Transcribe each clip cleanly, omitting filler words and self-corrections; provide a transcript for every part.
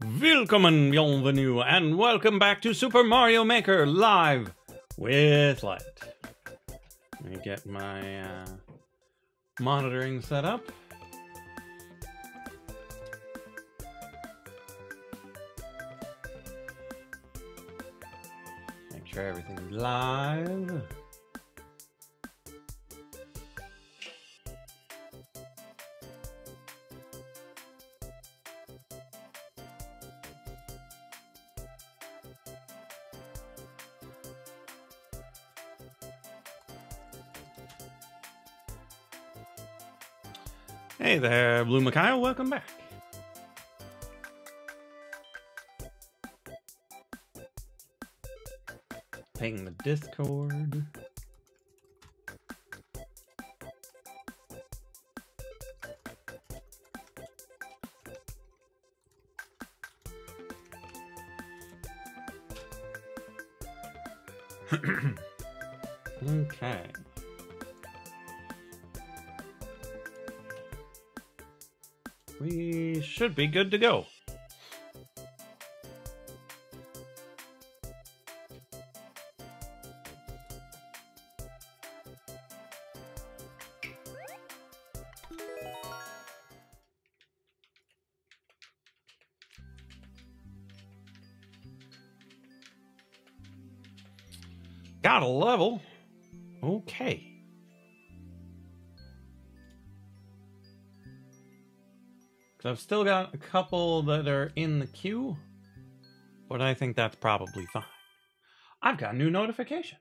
Willkommen, bienvenue, and welcome back to Super Mario Maker Live with Light. Let me get my monitoring set up. Make sure everything's live. Hey there, Blue Mikhail, welcome back. Ping the Discord. Okay. We should be good to go. Got a level. Okay. I've still got a couple that are in the queue, but I think that's probably fine. I've got new notifications.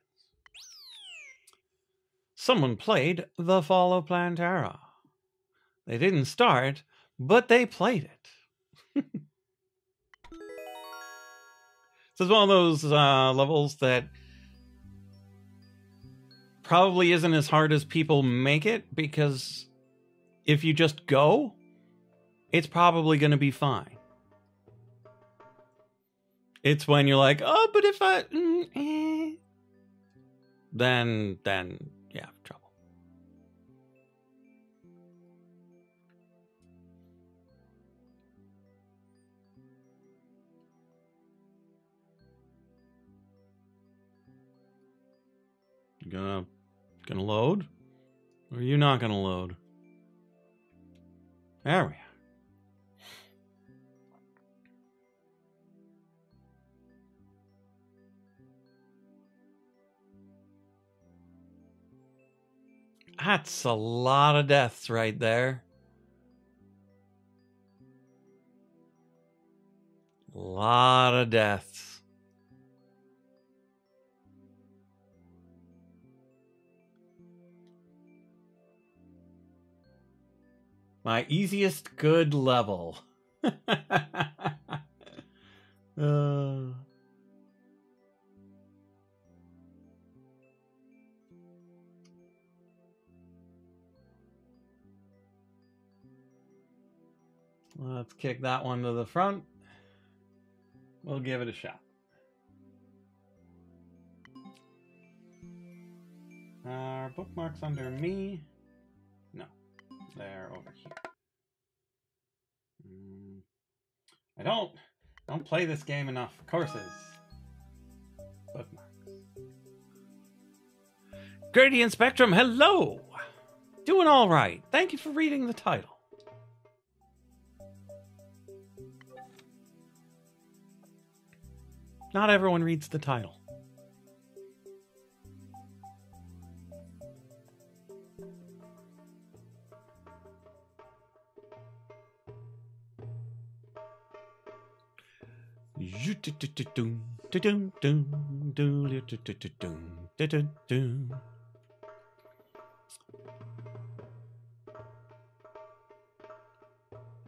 Someone played The Fall of Plantera. They didn't start, but they played it. This is one of those levels that probably isn't as hard as people make it, because if you just go, it's probably going to be fine. It's when you're like, oh, but if I... Then, yeah, trouble. Gonna load? Or are you not gonna load? There we are. That's a lot of deaths right there. A lot of deaths. My easiest good level. Let's kick that one to the front. We'll give it a shot. Are bookmarks under me? No, they're over here. I don't play this game enough. Courses. Bookmarks. Gradient Spectrum, hello! Doing all right. Thank you for reading the title. Not everyone reads the title.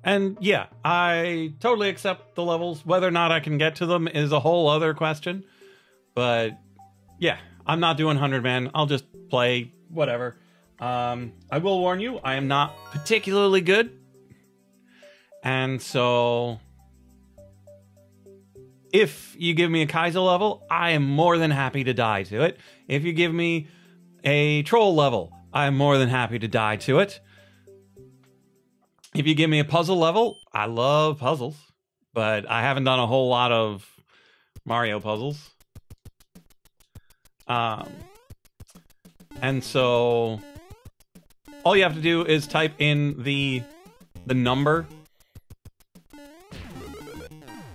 And yeah, I totally accept the levels. Whether or not I can get to them is a whole other question. But yeah, I'm not doing 100-man. I'll just play whatever. I will warn you, I am not particularly good. And so if you give me a Kaiser level, I am more than happy to die to it. If you give me a troll level, I am more than happy to die to it. If you give me a puzzle level, I love puzzles. but I haven't done a whole lot of Mario puzzles. And so all you have to do is type in the number.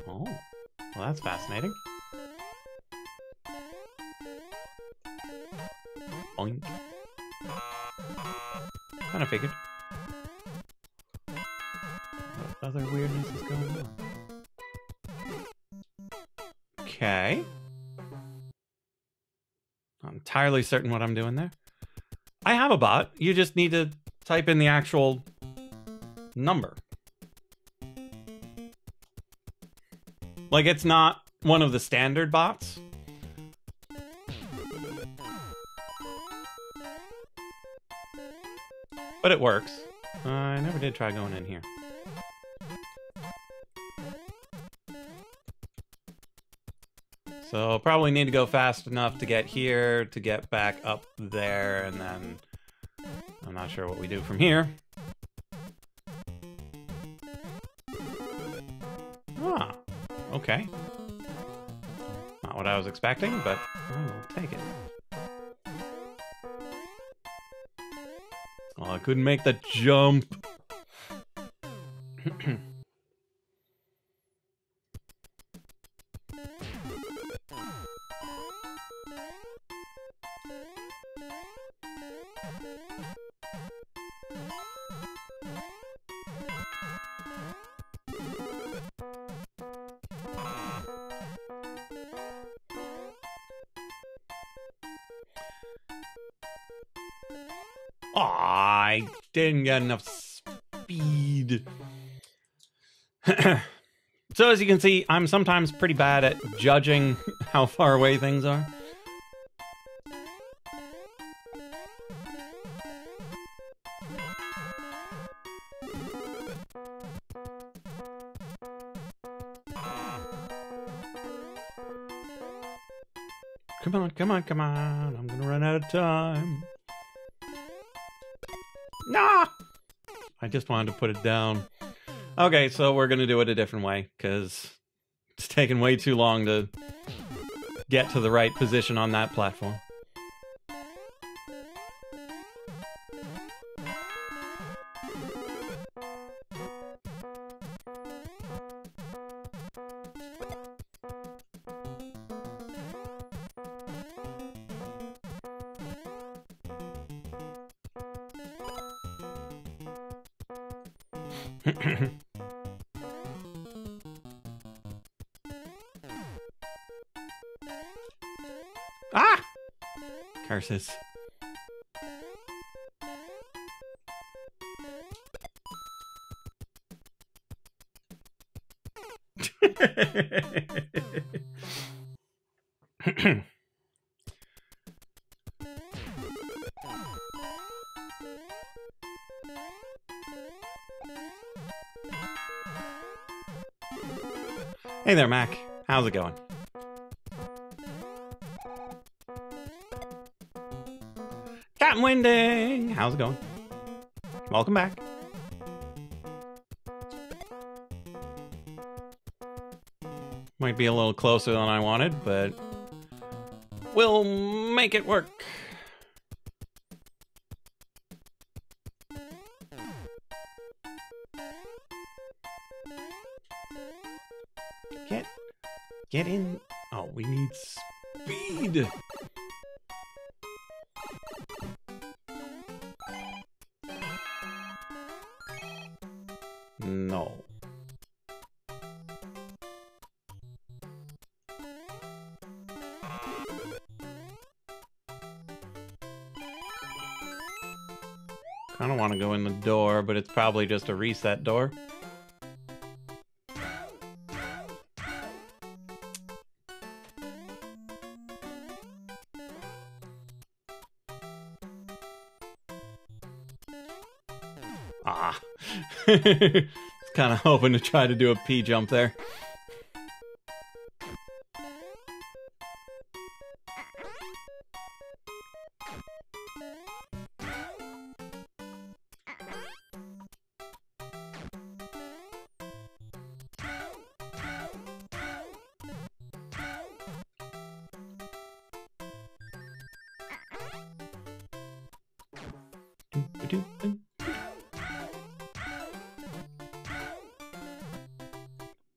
Oh, well, that's fascinating. Boink. Kind of figured. What other weirdness is going on? Okay. I'm entirely certain what I'm doing there. I have a bot. You just need to type in the actual number. Like, it's not one of the standard bots. But it works. I never did try going in here. So probably need to go fast enough to get here, to get back up there, and then I'm not sure what we do from here. Ah, okay. Not what I was expecting, but I will take it. Oh, I couldn't make the jump. I didn't get enough speed. So as you can see, I'm sometimes pretty bad at judging how far away things are. Come on, come on, come on. I'm gonna run out of time. Nah! I just wanted to put it down. Okay, so we're gonna do it a different way, because it's taken way too long to get to the right position on that platform. Ah! Curses. Hey there, Mac. How's it going? Captain Winding! How's it going? Welcome back. Might be a little closer than I wanted, but we'll make it work. Get in. Oh, we need speed. No. Kind of want to go in the door, but it's probably just a reset door. Ah. Kind of hoping to try to do a P jump there.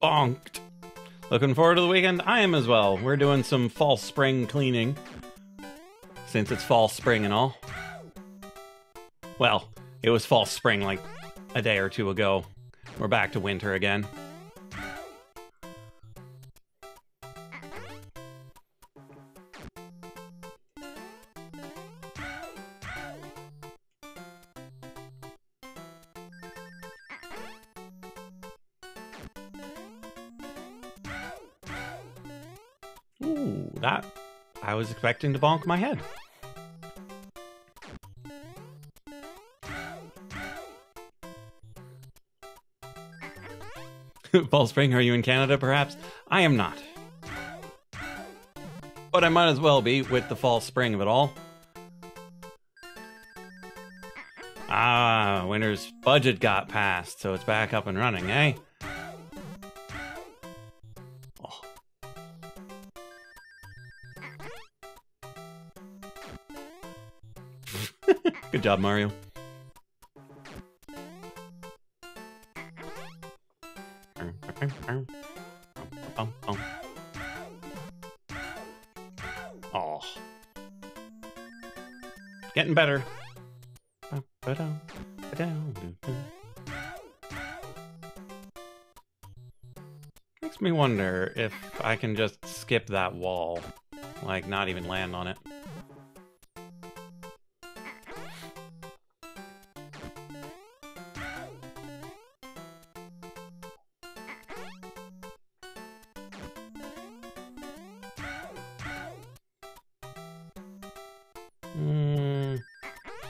Bonked. Looking forward to the weekend? I am as well. We're doing some fall spring cleaning, since it's fall spring and all. Well, it was fall spring like a day or two ago. We're back to winter again. Ooh, that... I was expecting to bonk my head. Fall spring, are you in Canada perhaps? I am not. But I might as well be with the fall spring of it all. Ah, winter's budget got passed, so it's back up and running, eh? Oh. Good job, Mario. Oh. Getting better. Makes me wonder if I can just skip that wall. Like, not even land on it.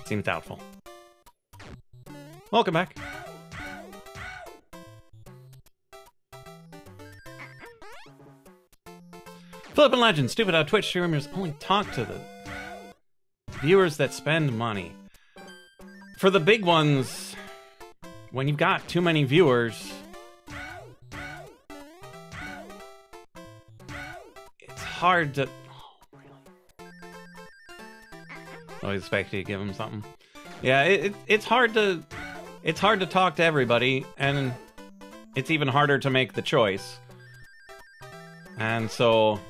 Seems doubtful. Welcome back. Flippin' Legend, stupid how Twitch streamers only talk to the viewers that spend money. For the big ones, when you've got too many viewers, it's hard to... Oh, really? I was expecting to give him something. Yeah, it's hard to... It's hard to talk to everybody, and it's even harder to make the choice. And so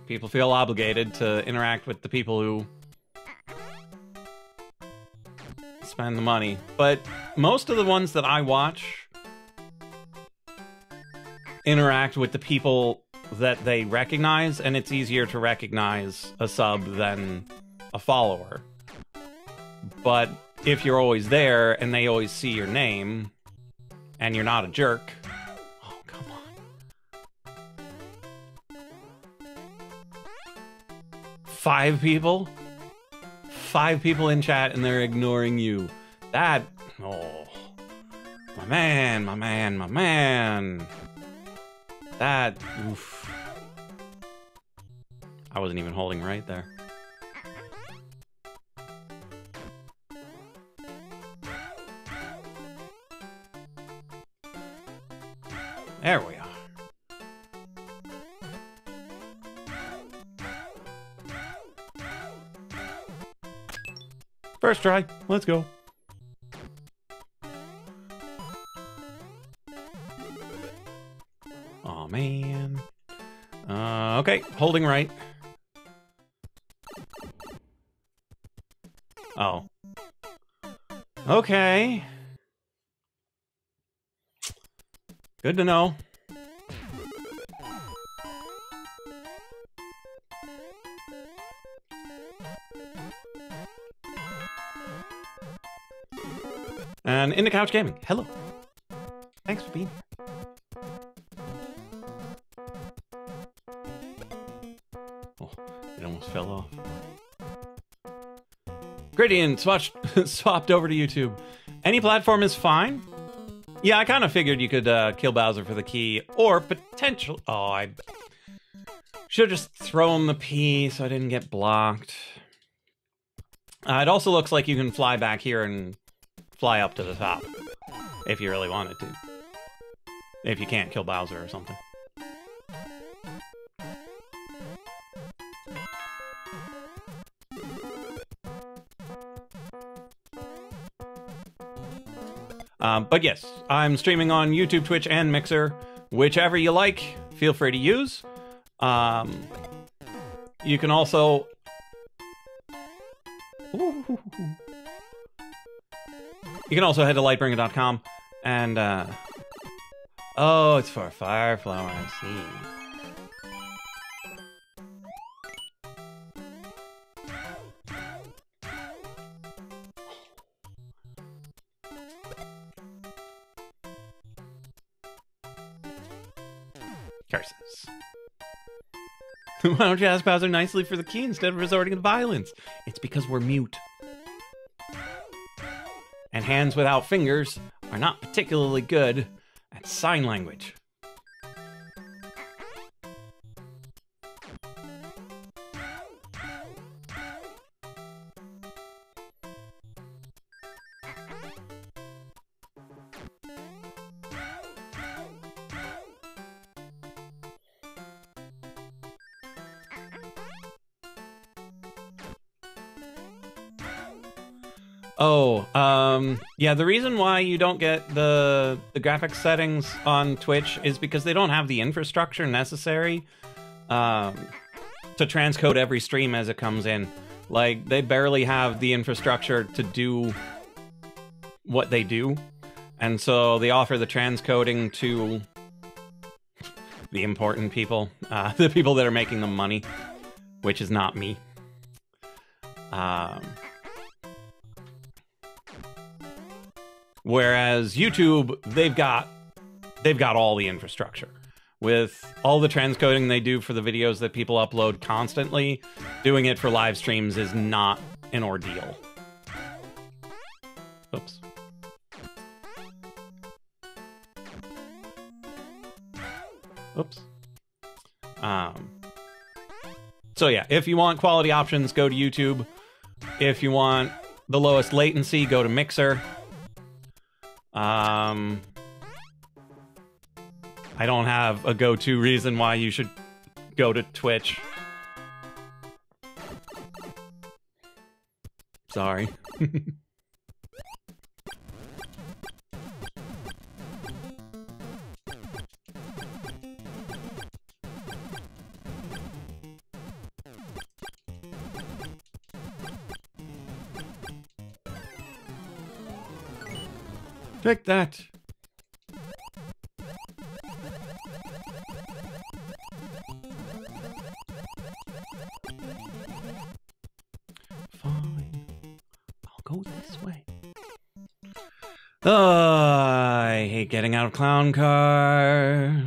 people feel obligated to interact with the people who spend the money. But most of the ones that I watch interact with the people that they recognize, and it's easier to recognize a sub than a follower. But if you're always there and they always see your name and you're not a jerk, oh, come on. 5 people? 5 people in chat and they're ignoring you. That, oh, my man, my man, my man. That, oof. I wasn't even holding right there. There we are. First try. Let's go. Oh man. Okay, holding right. Oh. Okay. Good to know. And Into Couch Gaming, hello. Thanks for being here. Oh, it almost fell off. Gradient swapped over to YouTube. Any platform is fine. Yeah, I kind of figured you could kill Bowser for the key, or potential. Oh, I should have just thrown the P so I didn't get blocked. It also looks like you can fly back here and fly up to the top if you really wanted to. If you can't kill Bowser or something. But yes, I'm streaming on YouTube, Twitch, and Mixer. Whichever you like, feel free to use. You can also... You can also head to lightbringer.com and... Oh, it's for a fire flower, I see. Curses. Why don't you ask Bowser nicely for the key instead of resorting to violence? It's because we're mute. And hands without fingers are not particularly good at sign language. Yeah, the reason why you don't get the graphics settings on Twitch is because they don't have the infrastructure necessary to transcode every stream as it comes in. Like, they barely have the infrastructure to do what they do, and so they offer the transcoding to the important people, the people that are making the money, which is not me. Whereas YouTube, they've got all the infrastructure. With all the transcoding they do for the videos that people upload constantly, doing it for live streams is not an ordeal. Oops. Oops. So yeah, if you want quality options, go to YouTube. If you want the lowest latency, go to Mixer. I don't have a go-to reason why you should go to Twitch. Sorry. Take that. Fine. I'll go this way. I hate getting out of clown cars.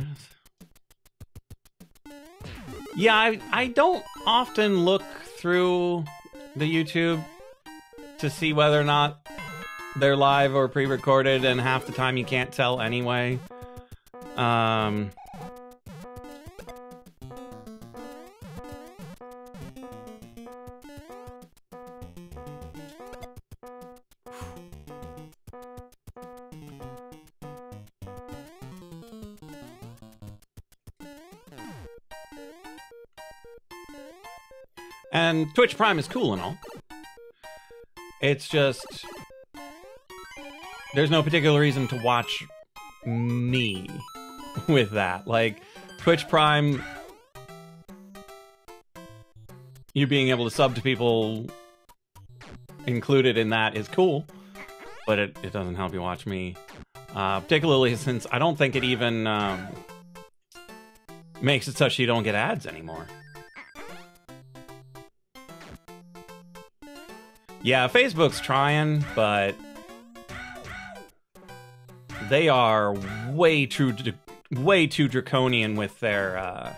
Yeah, I don't often look through the YouTube to see whether or not they're live or pre-recorded, and half the time you can't tell anyway. And Twitch Prime is cool and all. It's just... there's no particular reason to watch me with that. Like, Twitch Prime, you being able to sub to people included in that is cool, but it doesn't help you watch me. Particularly since I don't think it even makes it such you don't get ads anymore. Yeah, Facebook's trying, but they are way too draconian with their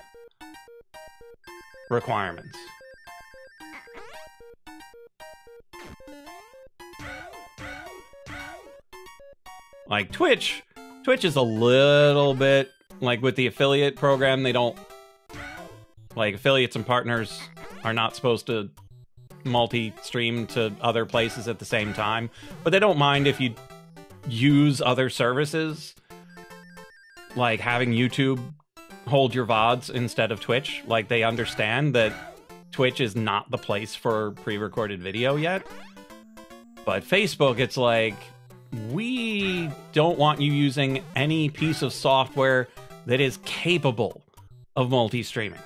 requirements. Like Twitch is a little bit like with the affiliate program. They don't, like, affiliates and partners are not supposed to multi-stream to other places at the same time, but they don't mind if you use other services, like having YouTube hold your VODs instead of Twitch. Like, they understand that Twitch is not the place for pre-recorded video yet. But Facebook, it's like, we don't want you using any piece of software that is capable of multi-streaming.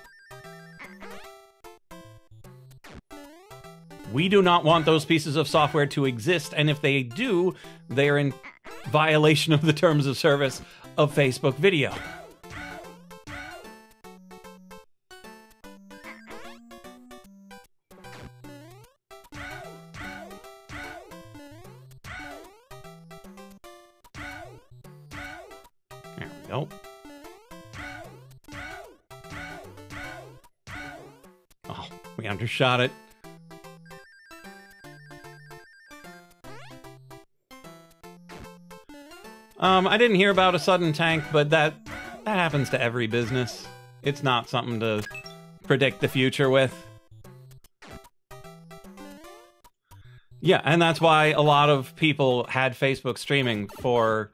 We do not want those pieces of software to exist, and if they do, they are in violation of the terms of service of Facebook Video. There we go. Oh, we undershot it. I didn't hear about a sudden tank, but that happens to every business. It's not something to predict the future with. Yeah, and that's why a lot of people had Facebook streaming for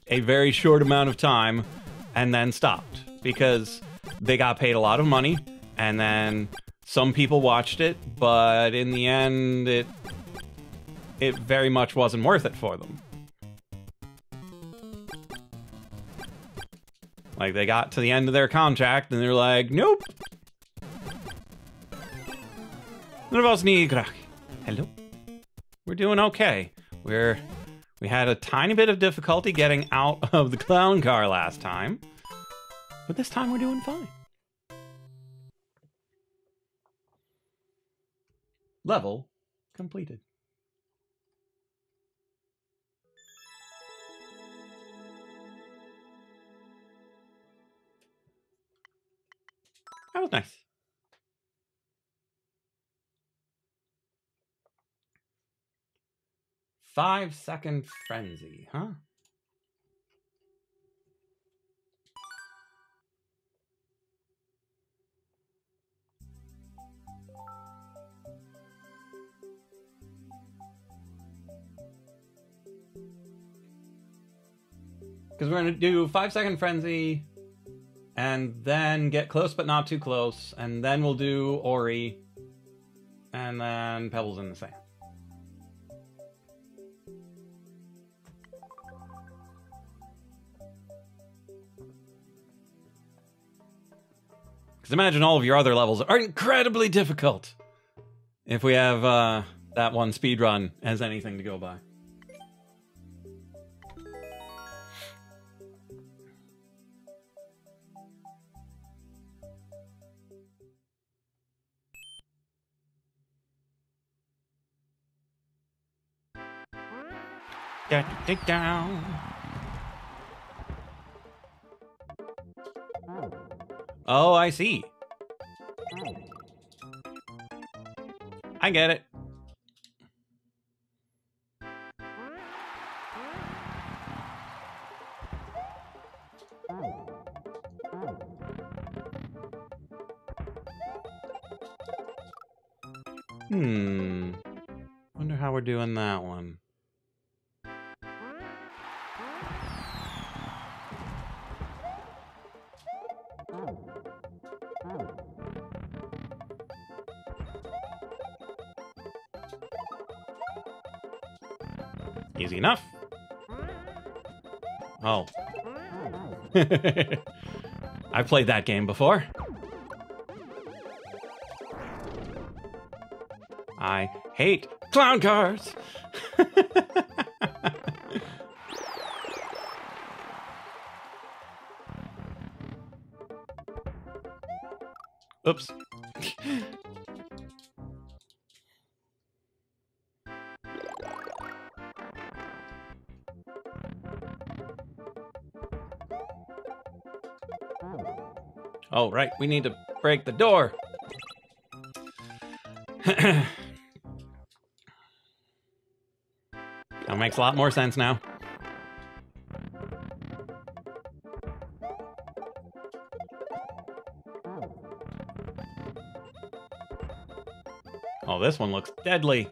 a very short amount of time and then stopped because they got paid a lot of money, and then some people watched it, but in the end, it very much wasn't worth it for them. Like, they got to the end of their contract, and they're like, nope. Hello? We're doing okay. We had a tiny bit of difficulty getting out of the clown car last time, but this time we're doing fine. Level completed. That was nice. Five-second frenzy, huh? Because we're going to do 5-second frenzy, and then get close but not too close, and then we'll do Ori, and then Pebbles in the Sand. Because imagine all of your other levels are incredibly difficult if we have that one speedrun as anything to go by. Take down. Oh, I see. I get it. Wonder how we're doing that one. Easy enough. Oh. I've played that game before. I hate clown cars. Oops. Oh, right. We need to break the door. That makes a lot more sense now. Oh, this one looks deadly.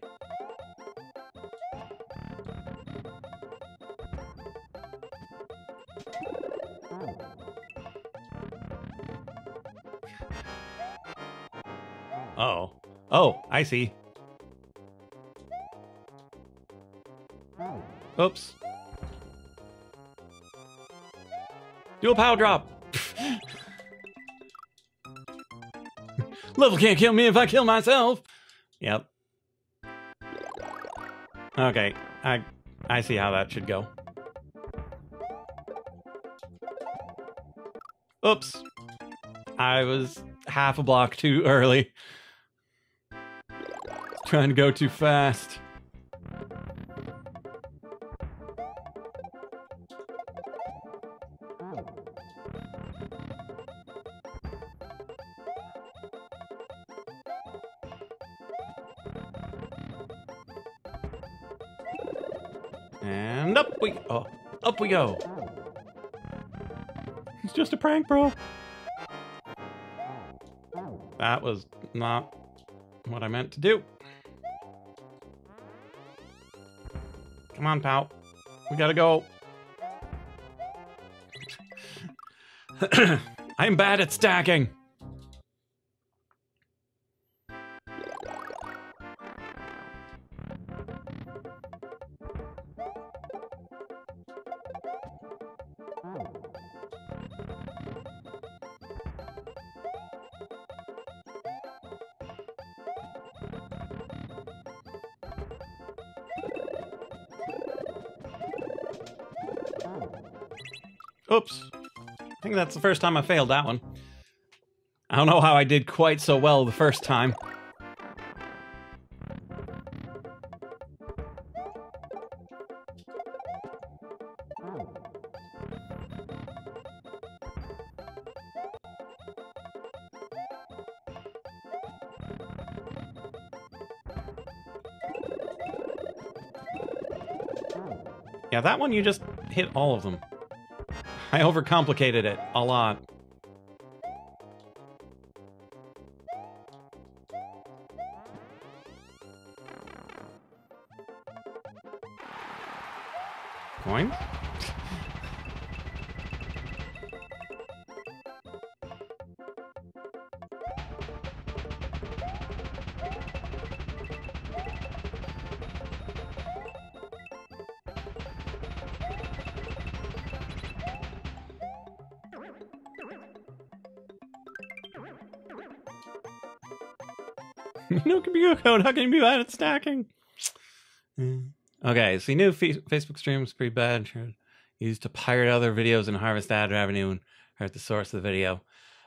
Oh. Oh, I see. Oops. Do a power drop. Level can't kill me if I kill myself. Yep. Okay, I see how that should go. Oops. I was half a block too early. Trying to go too fast. And up we go. It's just a prank, bro. That was not what I meant to do. Come on, pal. We gotta go. I'm bad at stacking. Oops. I think that's the first time I failed that one. I don't know how I did quite so well the first time. Yeah, that one you just hit all of them. I overcomplicated it a lot. Coin? No computer code. How can you be bad at stacking? Okay, so new Facebook streams pretty bad. Used to pirate other videos and harvest ad revenue and hurt the source of the video.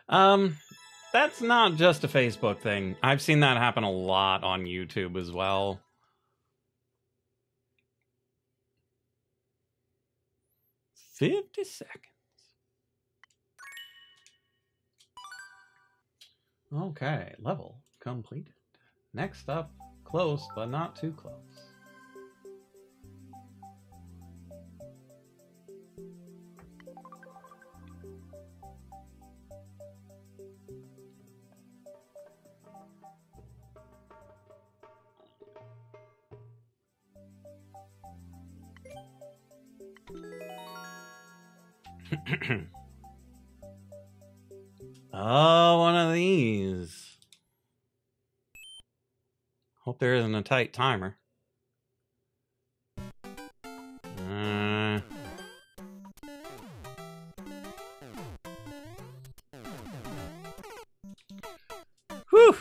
That's not just a Facebook thing. I've seen that happen a lot on YouTube as well. $50 seconds. Okay, level completed. Next up, close, but not too close. Oh, one of these. Hope there isn't a tight timer. Whew.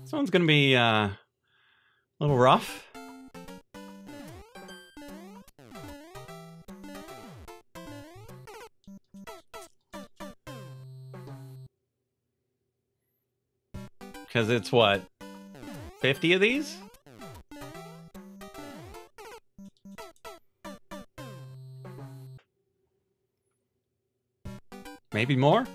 This one's gonna be a little rough. Because it's what? 50 of these? Maybe more?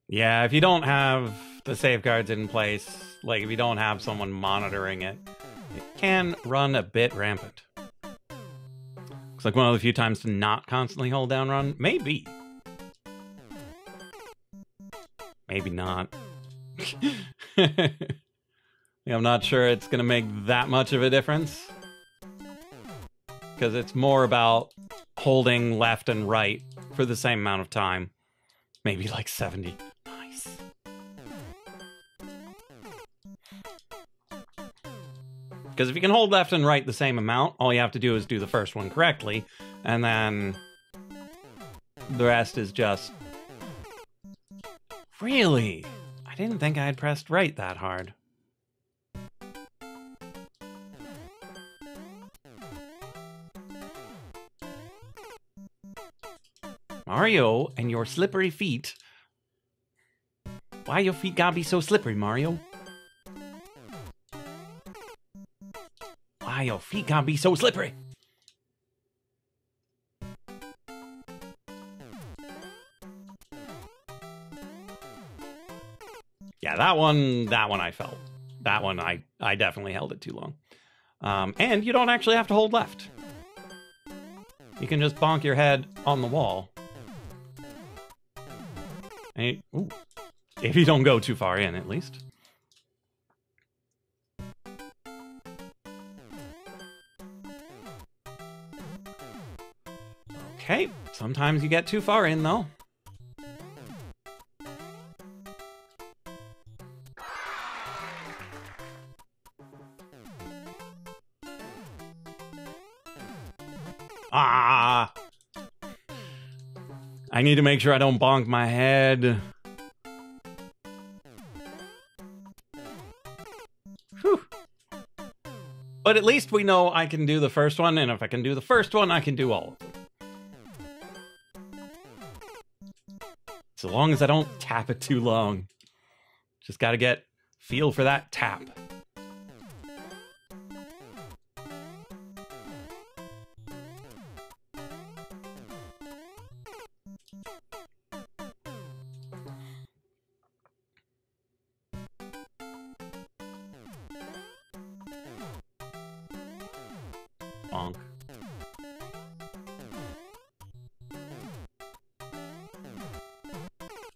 Yeah, if you don't have the safeguards in place, like if you don't have someone monitoring it, it can run a bit rampant. Looks like one of the few times to not constantly hold down run. Maybe. Maybe not. I'm not sure it's going to make that much of a difference. Because it's more about holding left and right for the same amount of time. Maybe like 70. Nice. Because if you can hold left and right the same amount, all you have to do is do the first one correctly, and then the rest is just... Really? I didn't think I had pressed right that hard. Mario and your slippery feet. Why your feet gotta be so slippery, Mario? Why your feet gotta be so slippery? Yeah, that one I felt. That one I definitely held it too long. And you don't actually have to hold left. You can just bonk your head on the wall. And ooh, if you don't go too far in, at least. Okay, sometimes you get too far in, though. Ah! I need to make sure I don't bonk my head. Whew. But at least we know I can do the first one, and if I can do the first one, I can do all of them. So long as I don't tap it too long. Just gotta get feel for that tap. Bonk.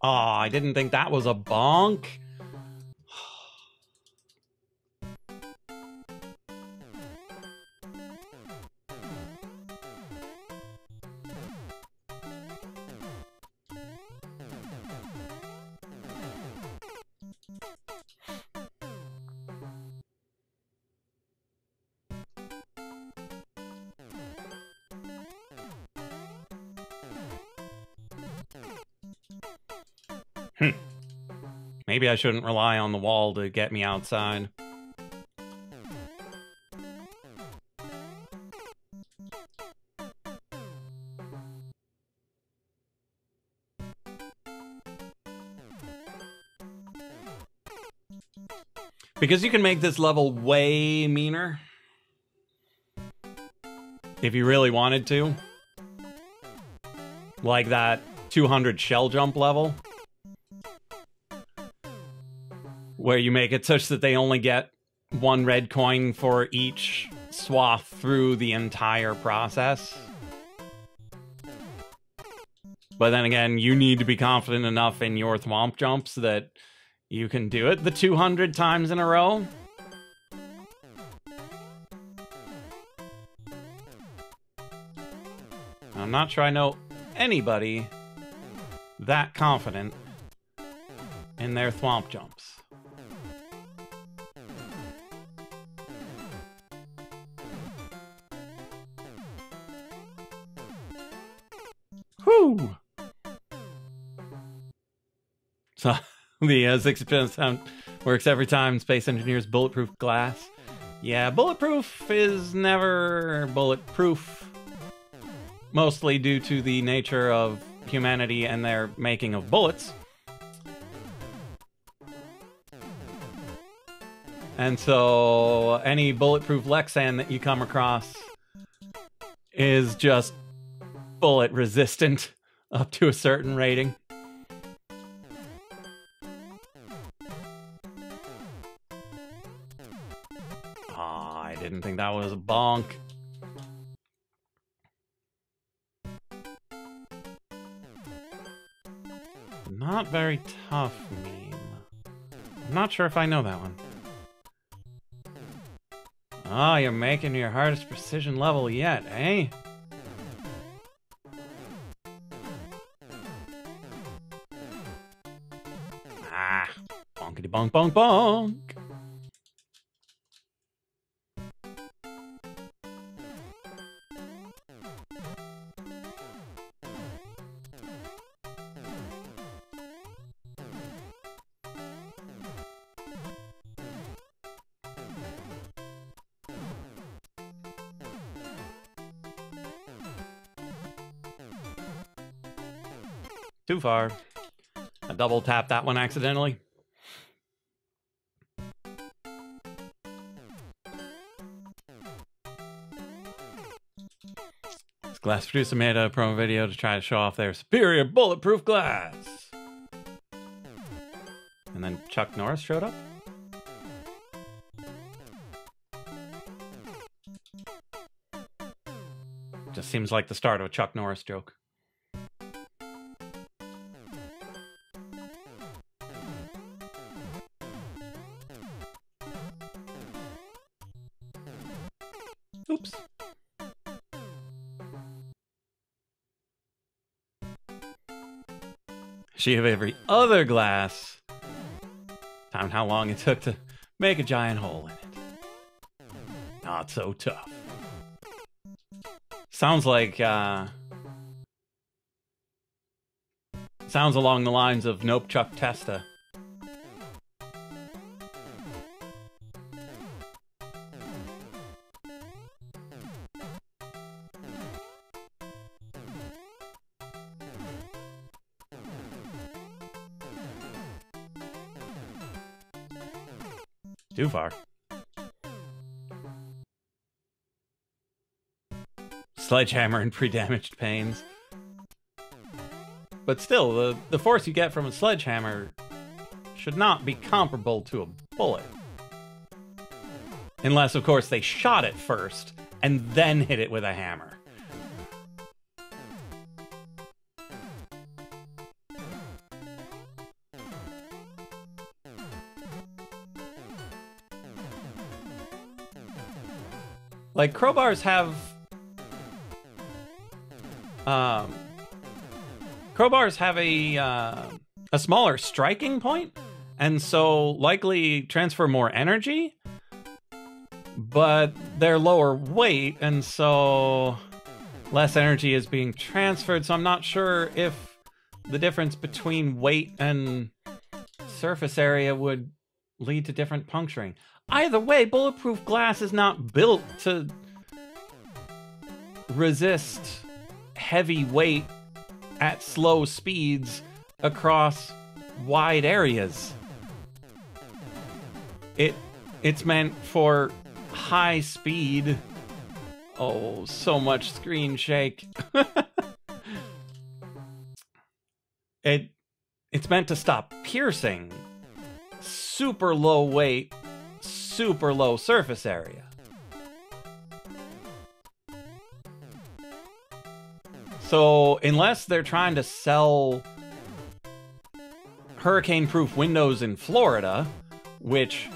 Oh, I didn't think that was a bonk. Maybe I shouldn't rely on the wall to get me outside. Because you can make this level way meaner. If you really wanted to. Like that 200 shell jump level. Where you make it such that they only get one red coin for each swath through the entire process. But then again, you need to be confident enough in your thwomp jumps that you can do it the 200 times in a row. I'm not sure I know anybody that confident in their thwomp jumps. Whew! So, the 60% works every time. Space Engineers bulletproof glass. Yeah, bulletproof is never bulletproof. Mostly due to the nature of humanity and their making of bullets. And so, any bulletproof Lexan that you come across is just bullet resistant up to a certain rating. Ah, I didn't think that was a bonk. Not very tough meme. I'm not sure if I know that one. Oh, you're making your hardest precision level yet, eh? Ah, bonkity bonk bonk bonk. Too far. I double tapped that one accidentally. This glass producer made a promo video to try to show off their superior bulletproof glass. And then Chuck Norris showed up. Just seems like the start of a Chuck Norris joke. Oops. She have every other glass. Timed how long it took to make a giant hole in it. Not so tough. Sounds like, sounds along the lines of Nope Chuck Testa. Too far. Sledgehammer and pre-damaged panes. But still, the force you get from a sledgehammer should not be comparable to a bullet. Unless, of course, they shot it first and then hit it with a hammer. Like, crowbars have... crowbars have a smaller striking point, and so likely transfer more energy, but they're lower weight, and so less energy is being transferred, so I'm not sure if the difference between weight and surface area would lead to different puncturing. Either way, bulletproof glass is not built to resist heavy weight at slow speeds across wide areas. It's meant for high speed. Oh, so much screen shake. It's meant to stop piercing. Super low weight, super low surface area. So, unless they're trying to sell hurricane-proof windows in Florida, which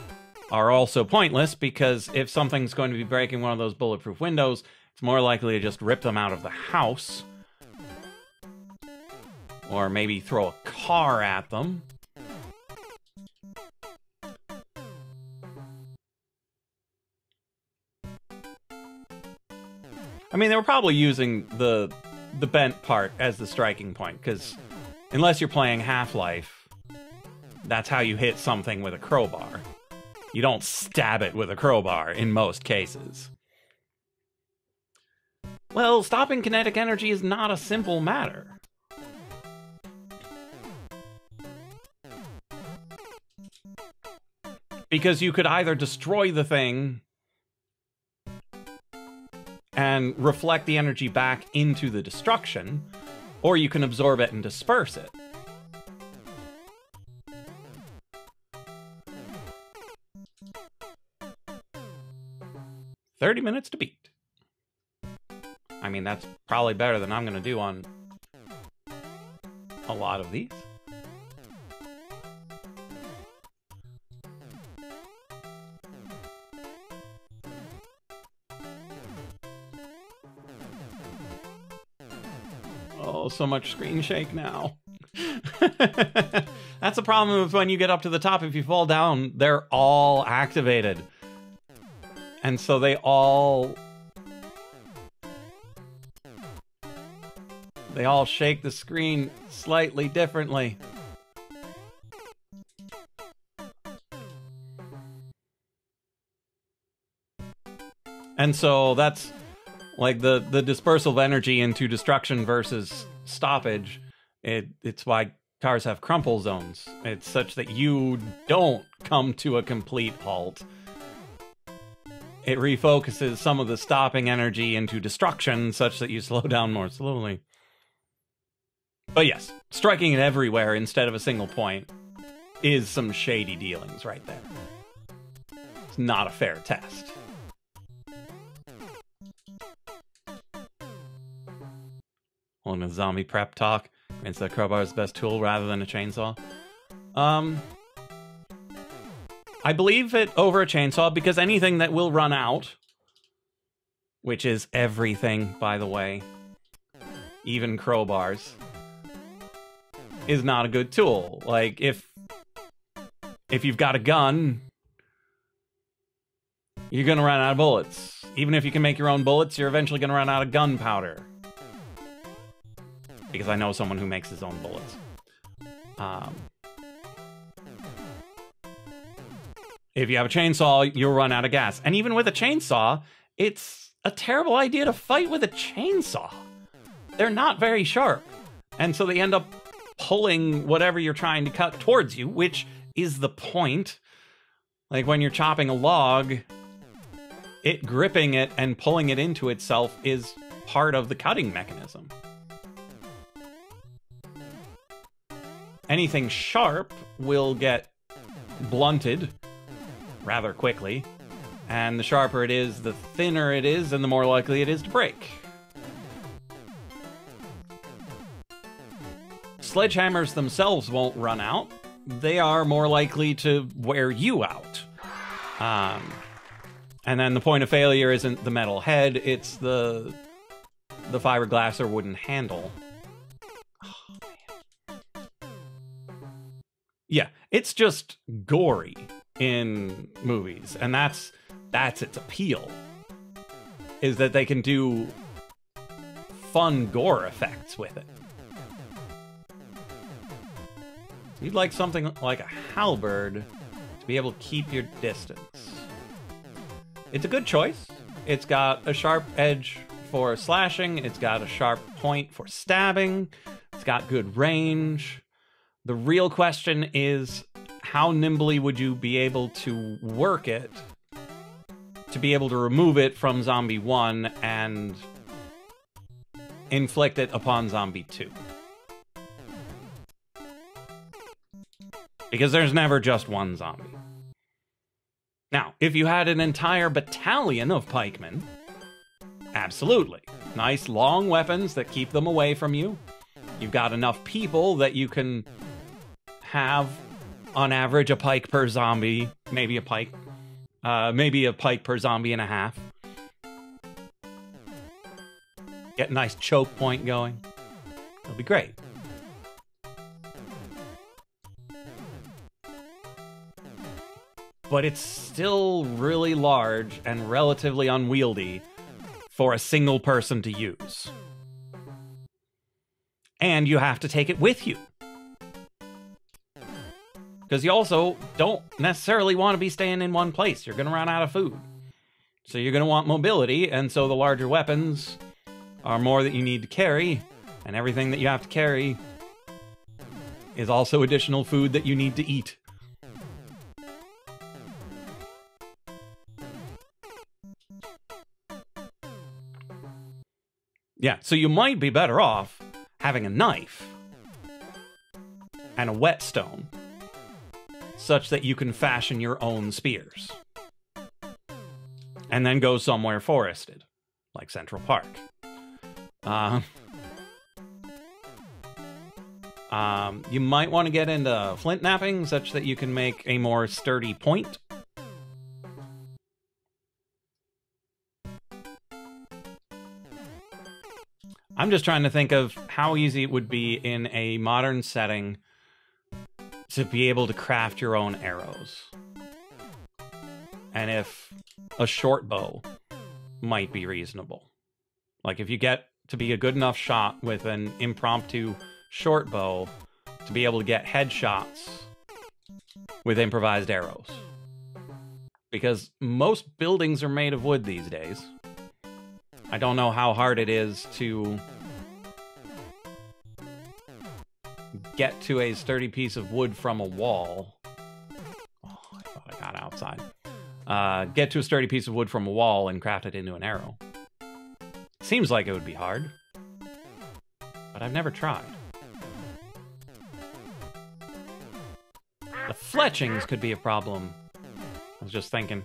are also pointless because if something's going to be breaking one of those bulletproof windows, it's more likely to just rip them out of the house. Or maybe throw a car at them. I mean, they were probably using the bent part as the striking point, because unless you're playing Half-Life, that's how you hit something with a crowbar. You don't stab it with a crowbar in most cases. Well, stopping kinetic energy is not a simple matter. Because you could either destroy the thing and reflect the energy back into the destruction, or you can absorb it and disperse it. "30 minutes to beat." I mean, that's probably better than I'm going to do on a lot of these. Oh, so much screen shake now. That's the problem with when you get up to the top. If you fall down, they're all activated. And so they all shake the screen slightly differently. And so that's like the dispersal of energy into destruction versus stoppage It's why cars have crumple zones. It's such that you don't come to a complete halt. It refocuses some of the stopping energy into destruction such that you slow down more slowly. But yes, striking it everywhere instead of a single point is some shady dealings right there. It's not a fair test. On a zombie prep talk, means that crowbar is the best tool rather than a chainsaw. I believe it over a chainsaw because anything that will run out, which is everything, by the way, even crowbars, is not a good tool. Like, if you've got a gun, you're gonna run out of bullets. Even if you can make your own bullets, you're eventually gonna run out of gunpowder. Because I know someone who makes his own bullets. If you have a chainsaw, you'll run out of gas. And even with a chainsaw, it's a terrible idea to fight with a chainsaw. They're not very sharp. And so they end up pulling whatever you're trying to cut towards you, which is the point. Like when you're chopping a log, it gripping it and pulling it into itself is part of the cutting mechanism. Anything sharp will get blunted rather quickly, and the sharper it is, the thinner it is, and the more likely it is to break. Sledgehammers themselves won't run out. They are more likely to wear you out. And then the point of failure isn't the metal head, it's the fiberglass or wooden handle. Oh, man. Yeah, it's just gory in movies, and that's its appeal, is that they can do fun gore effects with it. You'd like something like a halberd to be able to keep your distance. It's a good choice. It's got a sharp edge for slashing, it's got a sharp point for stabbing, it's got good range. The real question is, how nimbly would you be able to work it to be able to remove it from Zombie 1 and inflict it upon Zombie 2? Because there's never just one zombie. Now, if you had an entire battalion of pikemen, absolutely. Nice long weapons that keep them away from you. You've got enough people that you can have, on average, a pike per zombie, maybe a pike per zombie and a half. Get a nice choke point going. It'll be great. But it's still really large and relatively unwieldy for a single person to use. And you have to take it with you. Because you also don't necessarily want to be staying in one place. You're going to run out of food. So you're going to want mobility, and so the larger weapons are more that you need to carry, and everything that you have to carry is also additional food that you need to eat. Yeah, so you might be better off having a knife and a whetstone, such that you can fashion your own spears. And then go somewhere forested, like Central Park. You might want to get into flint knapping, such that you can make a more sturdy point. I'm just trying to think of how easy it would be in a modern setting to be able to craft your own arrows. And if a short bow might be reasonable. Like if you get to be a good enough shot with an impromptu short bow to be able to get headshots with improvised arrows. Because most buildings are made of wood these days. I don't know how hard it is to get to a sturdy piece of wood from a wall. Oh, I thought I got outside. Get to a sturdy piece of wood from a wall and craft it into an arrow. Seems like it would be hard, but I've never tried. The fletchings could be a problem. I was just thinking.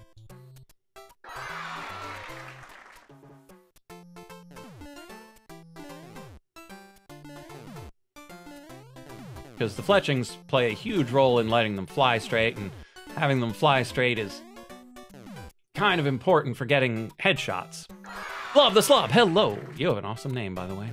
Because the fletchings play a huge role in letting them fly straight, and having them fly straight is kind of important for getting headshots. Blob the Slob, hello! You have an awesome name, by the way.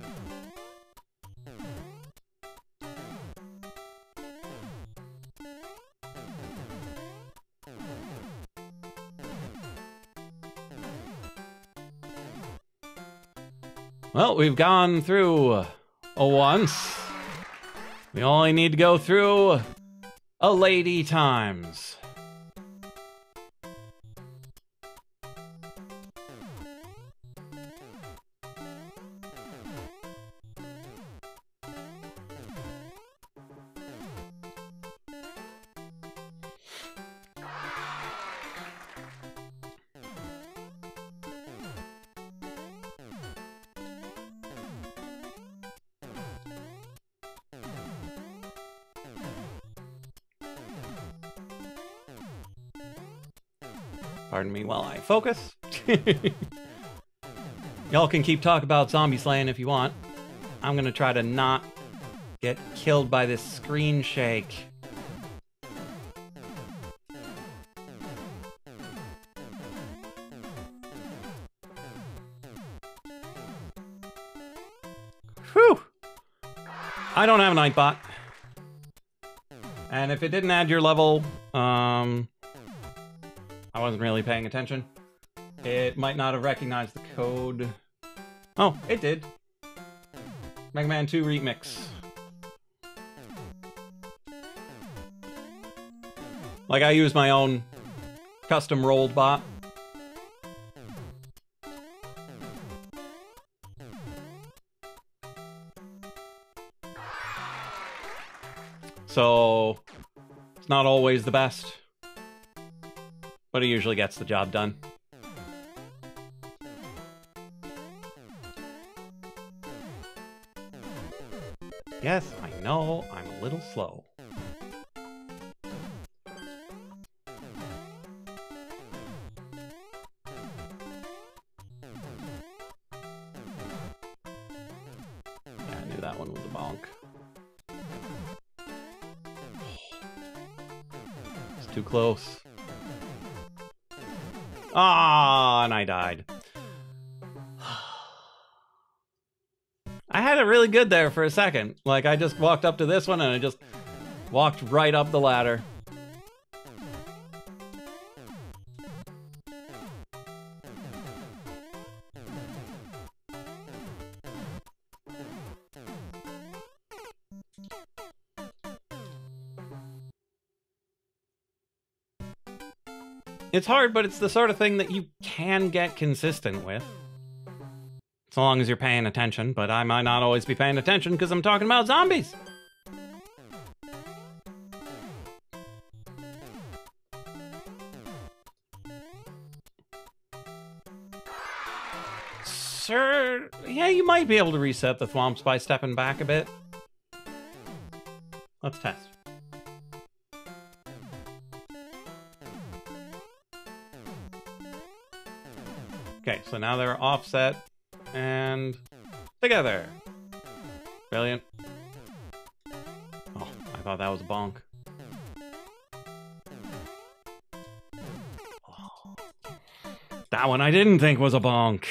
Well, we've gone through once. We only need to go through a lady times. Pardon me while I focus. Y'all can keep talking about zombie slaying if you want. I'm gonna try to not get killed by this screen shake. Whew! I don't have a Nightbot. And if it didn't add your level, I wasn't really paying attention. It might not have recognized the code. Oh, it did. Mega Man 2 Remix. Like, I use my own custom rolled bot. So, it's not always the best, but it usually gets the job done. Yes, I know, I'm a little slow. Yeah, I knew that one was a bonk. It's too close. Ah, and I died. I had it really good there for a second. Like, I just walked up to this one and I just walked right up the ladder. It's hard, but it's the sort of thing that you can get consistent with. So long as you're paying attention, but I might not always be paying attention because I'm talking about zombies. Sir, yeah, you might be able to reset the thwomps by stepping back a bit. Let's test. Okay, so now they're offset and together. Brilliant. Oh, I thought that was a bonk. Oh, that one I didn't think was a bonk.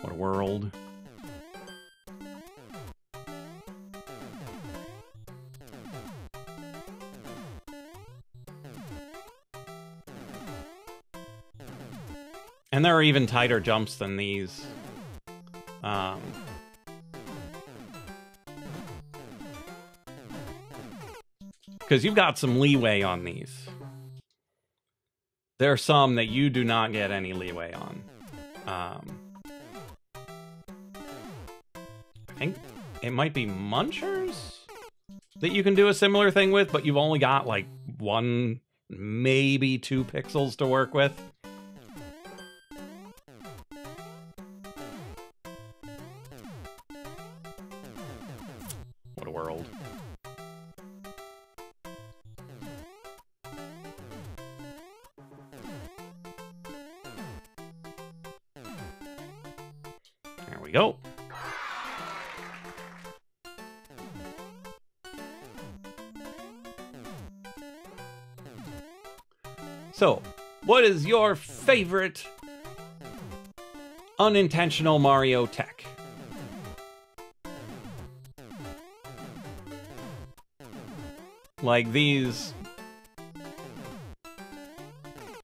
What a world. And there are even tighter jumps than these. Because you've got some leeway on these. There are some that you do not get any leeway on. I think it might be Munchers that you can do a similar thing with, but you've only got like 1, maybe 2 pixels to work with. What a world. There we go. So, what is your favorite unintentional Mario tech? Like these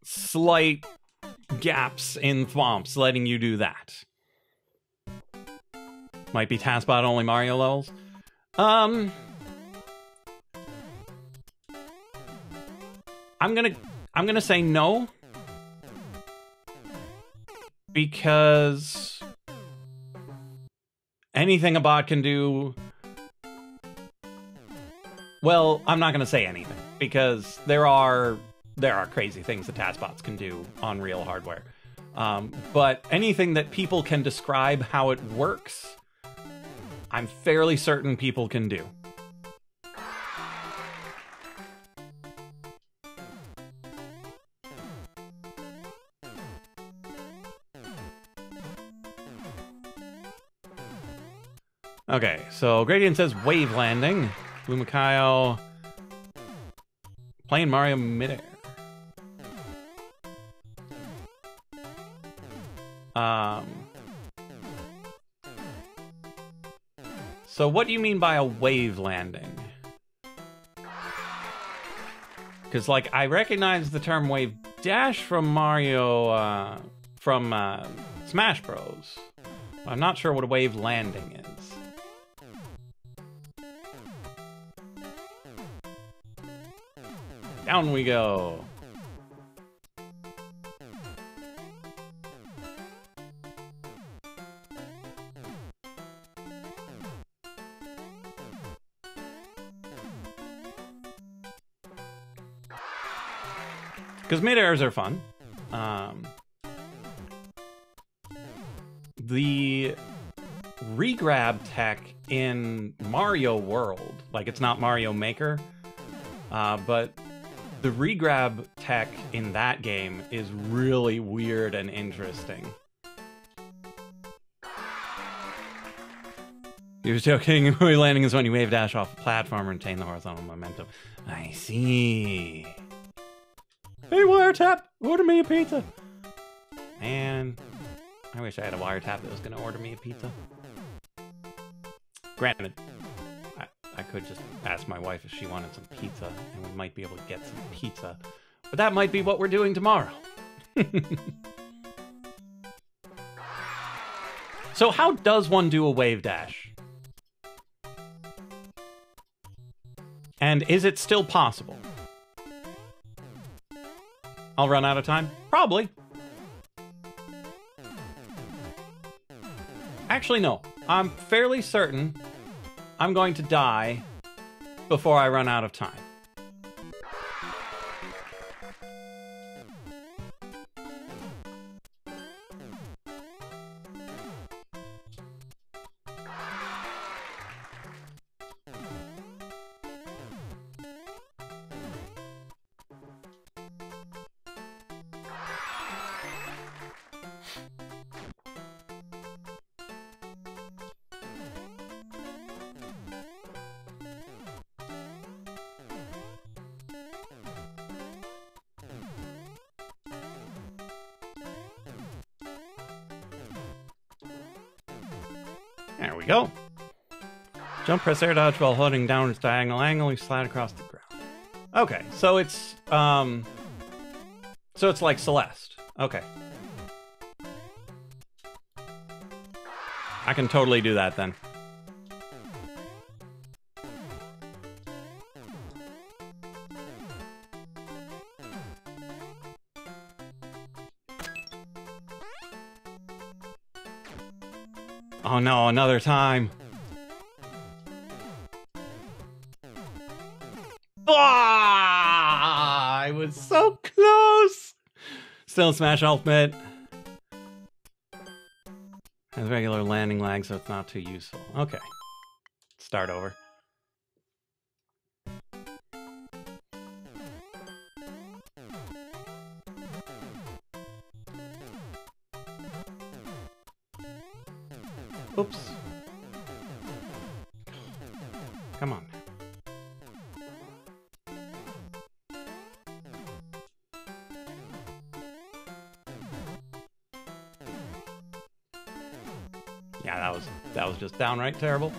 slight gaps in thwomps letting you do that. Might be TASBot only Mario levels. I'm gonna say no, because anything a bot can do. Well, I'm not gonna say anything because there are crazy things that TASBots can do on real hardware. But anything that people can describe how it works, I'm fairly certain people can do. Okay, so Gradient says wave landing. Blue Makayo playing Mario midair. So what do you mean by a wave landing? Because, like, I recognize the term wave dash from Mario, from Smash Bros. I'm not sure what a wave landing is. Down we go. Because mid-airs are fun. The regrab tech in Mario World, like it's not Mario Maker, but the regrab tech in that game is really weird and interesting. He was joking, wave landing is when you wave dash off a platform and retain the horizontal momentum. I see. Hey, Wiretap, order me a pizza. Man, I wish I had a Wiretap that was going to order me a pizza. Granted, I could just ask my wife if she wanted some pizza, and we might be able to get some pizza. But that might be what we're doing tomorrow. So how does one do a wave dash? And is it still possible? I'll run out of time? Probably. Actually, no. I'm fairly certain I'm going to die before I run out of time. There we go. Jump, press air dodge while holding down its diagonal angle, you slide across the ground. Okay, so it's like Celeste. Okay. I can totally do that then. Oh no, another time. Ah, I was so close. Still Smash Ultimate. Has regular landing lag, so it's not too useful. Okay. Start over. Oops. Come on. Yeah, that was just downright terrible.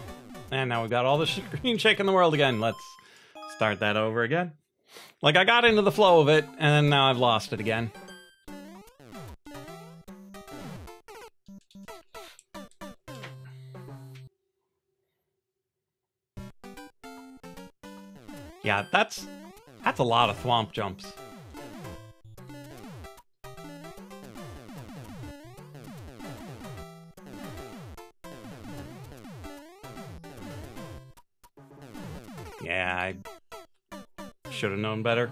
And now we've got all the screen shake in the world again. Let's start that over again. Like, I got into the flow of it, and now I've lost it again. Yeah, that's a lot of thwomp jumps. Yeah, I should have known better.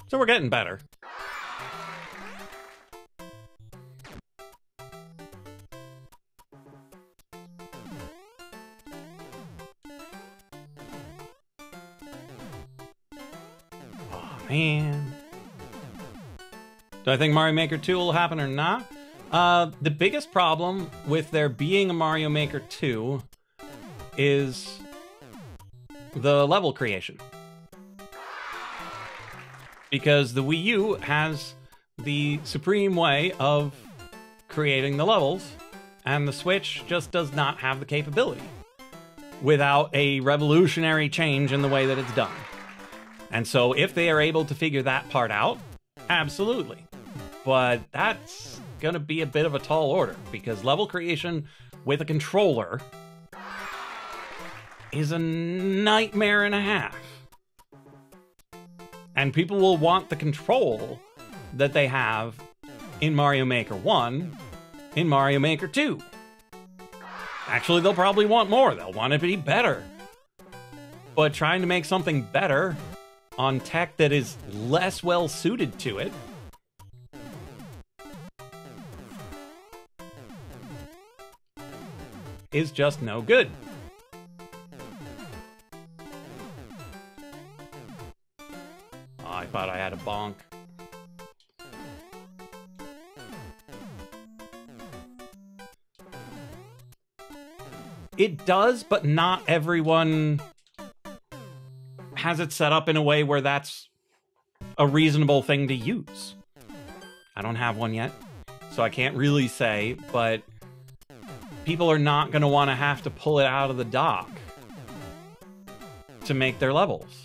So we're getting better. Oh, man. Do I think Mario Maker 2 will happen or not? The biggest problem with there being a Mario Maker 2 is the level creation. Because the Wii U has the supreme way of creating the levels, and the Switch just does not have the capability without a revolutionary change in the way that it's done. And so if they are able to figure that part out, absolutely. But that's gonna be a bit of a tall order, because level creation with a controller is a nightmare and a half. And people will want the control that they have in Mario Maker 1 in Mario Maker 2. Actually, they'll probably want more. They'll want it to be better. But trying to make something better on tech that is less well suited to it is just no good. I thought I had a bonk. It does, but not everyone has it set up in a way where that's a reasonable thing to use. I don't have one yet, so I can't really say, but people are not going to want to have to pull it out of the dock to make their levels.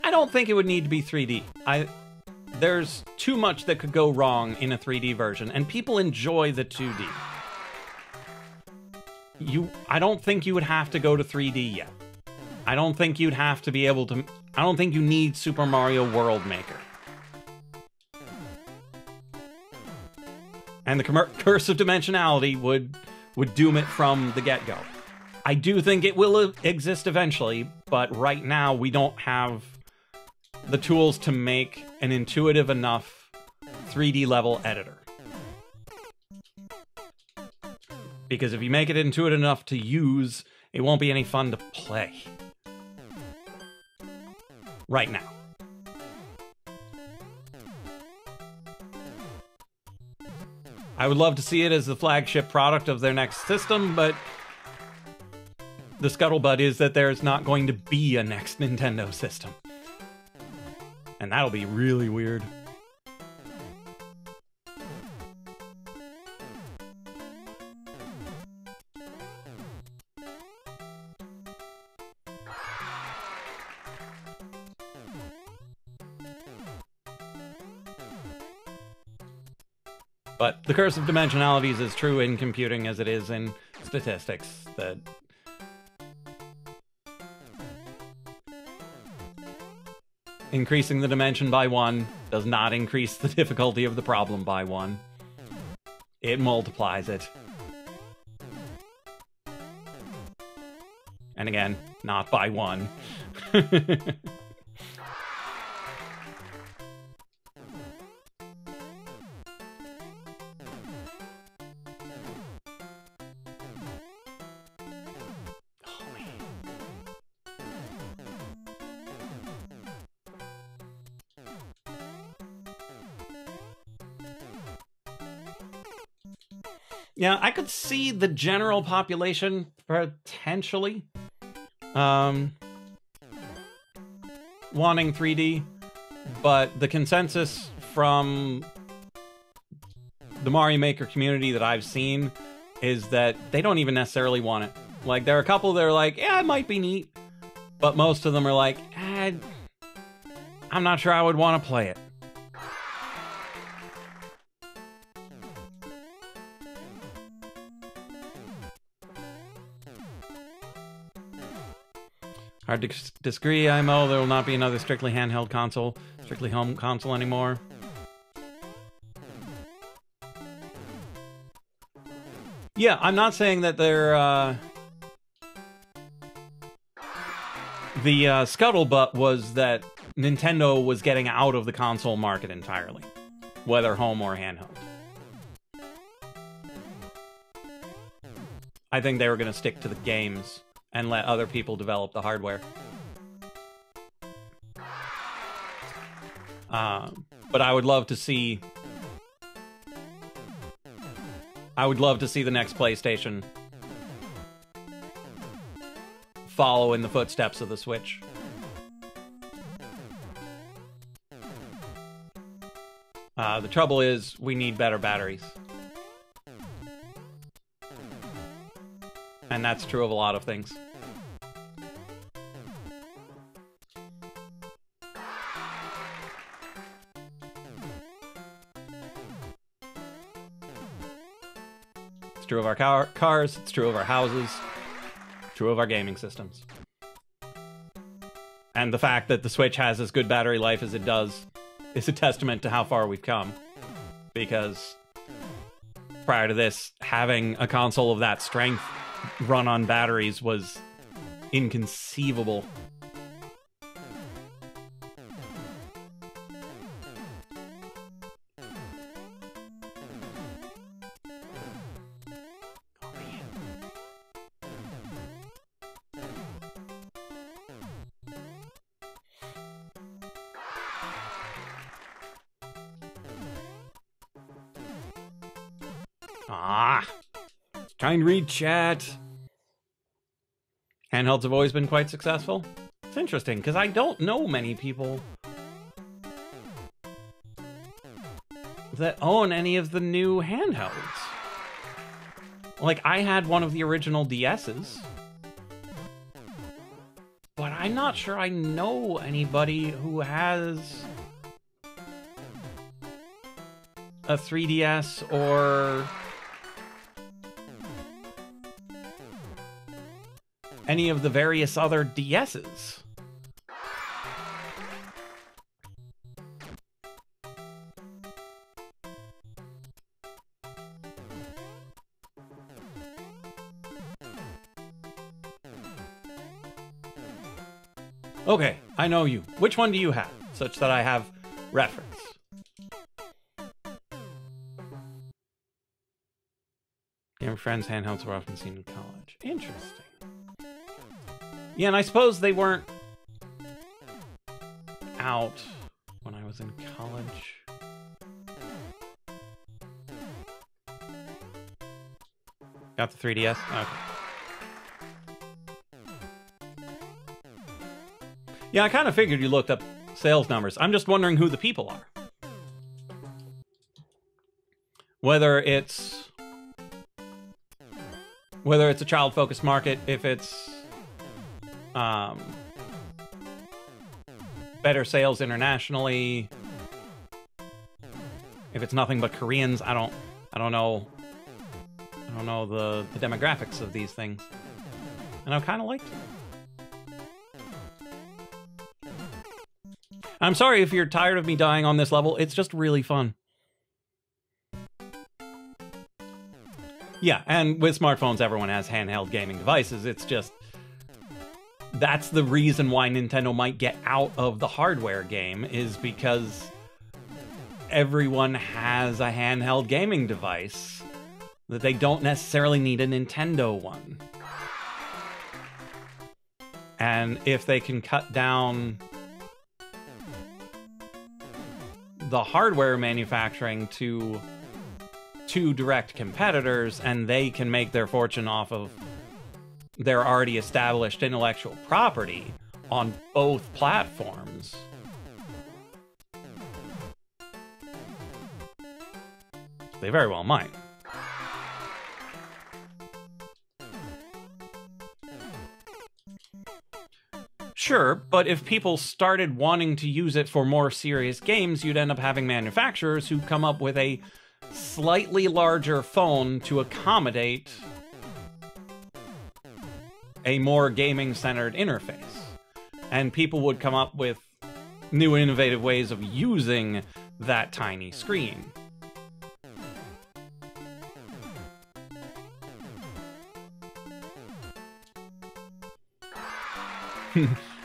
I don't think it would need to be 3D. There's too much that could go wrong in a 3D version, and people enjoy the 2D. I don't think you would have to go to 3D yet. I don't think you'd have to be able to... I don't think you need Super Mario World Maker. And the curse of dimensionality would doom it from the get-go. I do think it will exist eventually, but right now we don't have the tools to make an intuitive enough 3D level editor. Because if you make it intuitive enough to use, it won't be any fun to play. Right now. I would love to see it as the flagship product of their next system, but the scuttlebutt is that there's not going to be a next Nintendo system. And that'll be really weird. But the curse of dimensionality is as true in computing as it is in statistics. That increasing the dimension by 1 does not increase the difficulty of the problem by 1. It multiplies it. And again, not by 1. Yeah, I could see the general population potentially wanting 3D, but the consensus from the Mario Maker community that I've seen is that they don't even necessarily want it. Like, there are a couple that are like, yeah, it might be neat, but most of them are like, I'm not sure I would want to play it. Hard to disagree, IMO. There will not be another strictly handheld console, strictly home console anymore. Yeah, I'm not saying that they're, the scuttlebutt was that Nintendo was getting out of the console market entirely, whether home or handheld. I think they were going to stick to the games and let other people develop the hardware. But I would love to see... the next PlayStation follow in the footsteps of the Switch. The trouble is, we need better batteries. And that's true of a lot of things. It's true of our cars, it's true of our houses, it's true of our gaming systems. And the fact that the Switch has as good battery life as it does is a testament to how far we've come. Because prior to this, having a console of that strength run on batteries was inconceivable. Trying to read chat. Handhelds have always been quite successful. It's interesting, because I don't know many people that own any of the new handhelds. Like, I had one of the original DS's, but I'm not sure I know anybody who has a 3DS or any of the various other DS's. Okay, I know you. Which one do you have, such that I have reference? Gamer friends, handhelds were often seen in college. Interesting. Yeah, and I suppose they weren't out when I was in college. Got the 3DS? Okay. Yeah, I kind of figured you looked up sales numbers. I'm just wondering who the people are. Whether it's a child-focused market, if it's better sales internationally, if it's nothing but Koreans. I don't know. I don't know the demographics of these things, and I kind of liked it. I'm sorry if you're tired of me dying on this level. It's just really fun. Yeah, and with smartphones, everyone has handheld gaming devices. It's just... that's the reason why Nintendo might get out of the hardware game, is because everyone has a handheld gaming device that they don't necessarily need a Nintendo one. And if they can cut down the hardware manufacturing to two direct competitors, and they can make their fortune off of their already established intellectual property on both platforms, they very well might. Sure, but if people started wanting to use it for more serious games, you'd end up having manufacturers who come up with a slightly larger phone to accommodate a more gaming-centered interface. And people would come up with new innovative ways of using that tiny screen.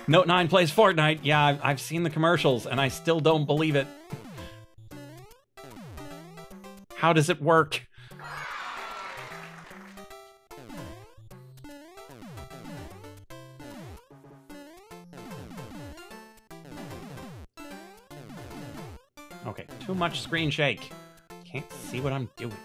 Note 9 plays Fortnite. Yeah, I've seen the commercials, and I still don't believe it. How does it work? Okay, too much screen shake. Can't see what I'm doing.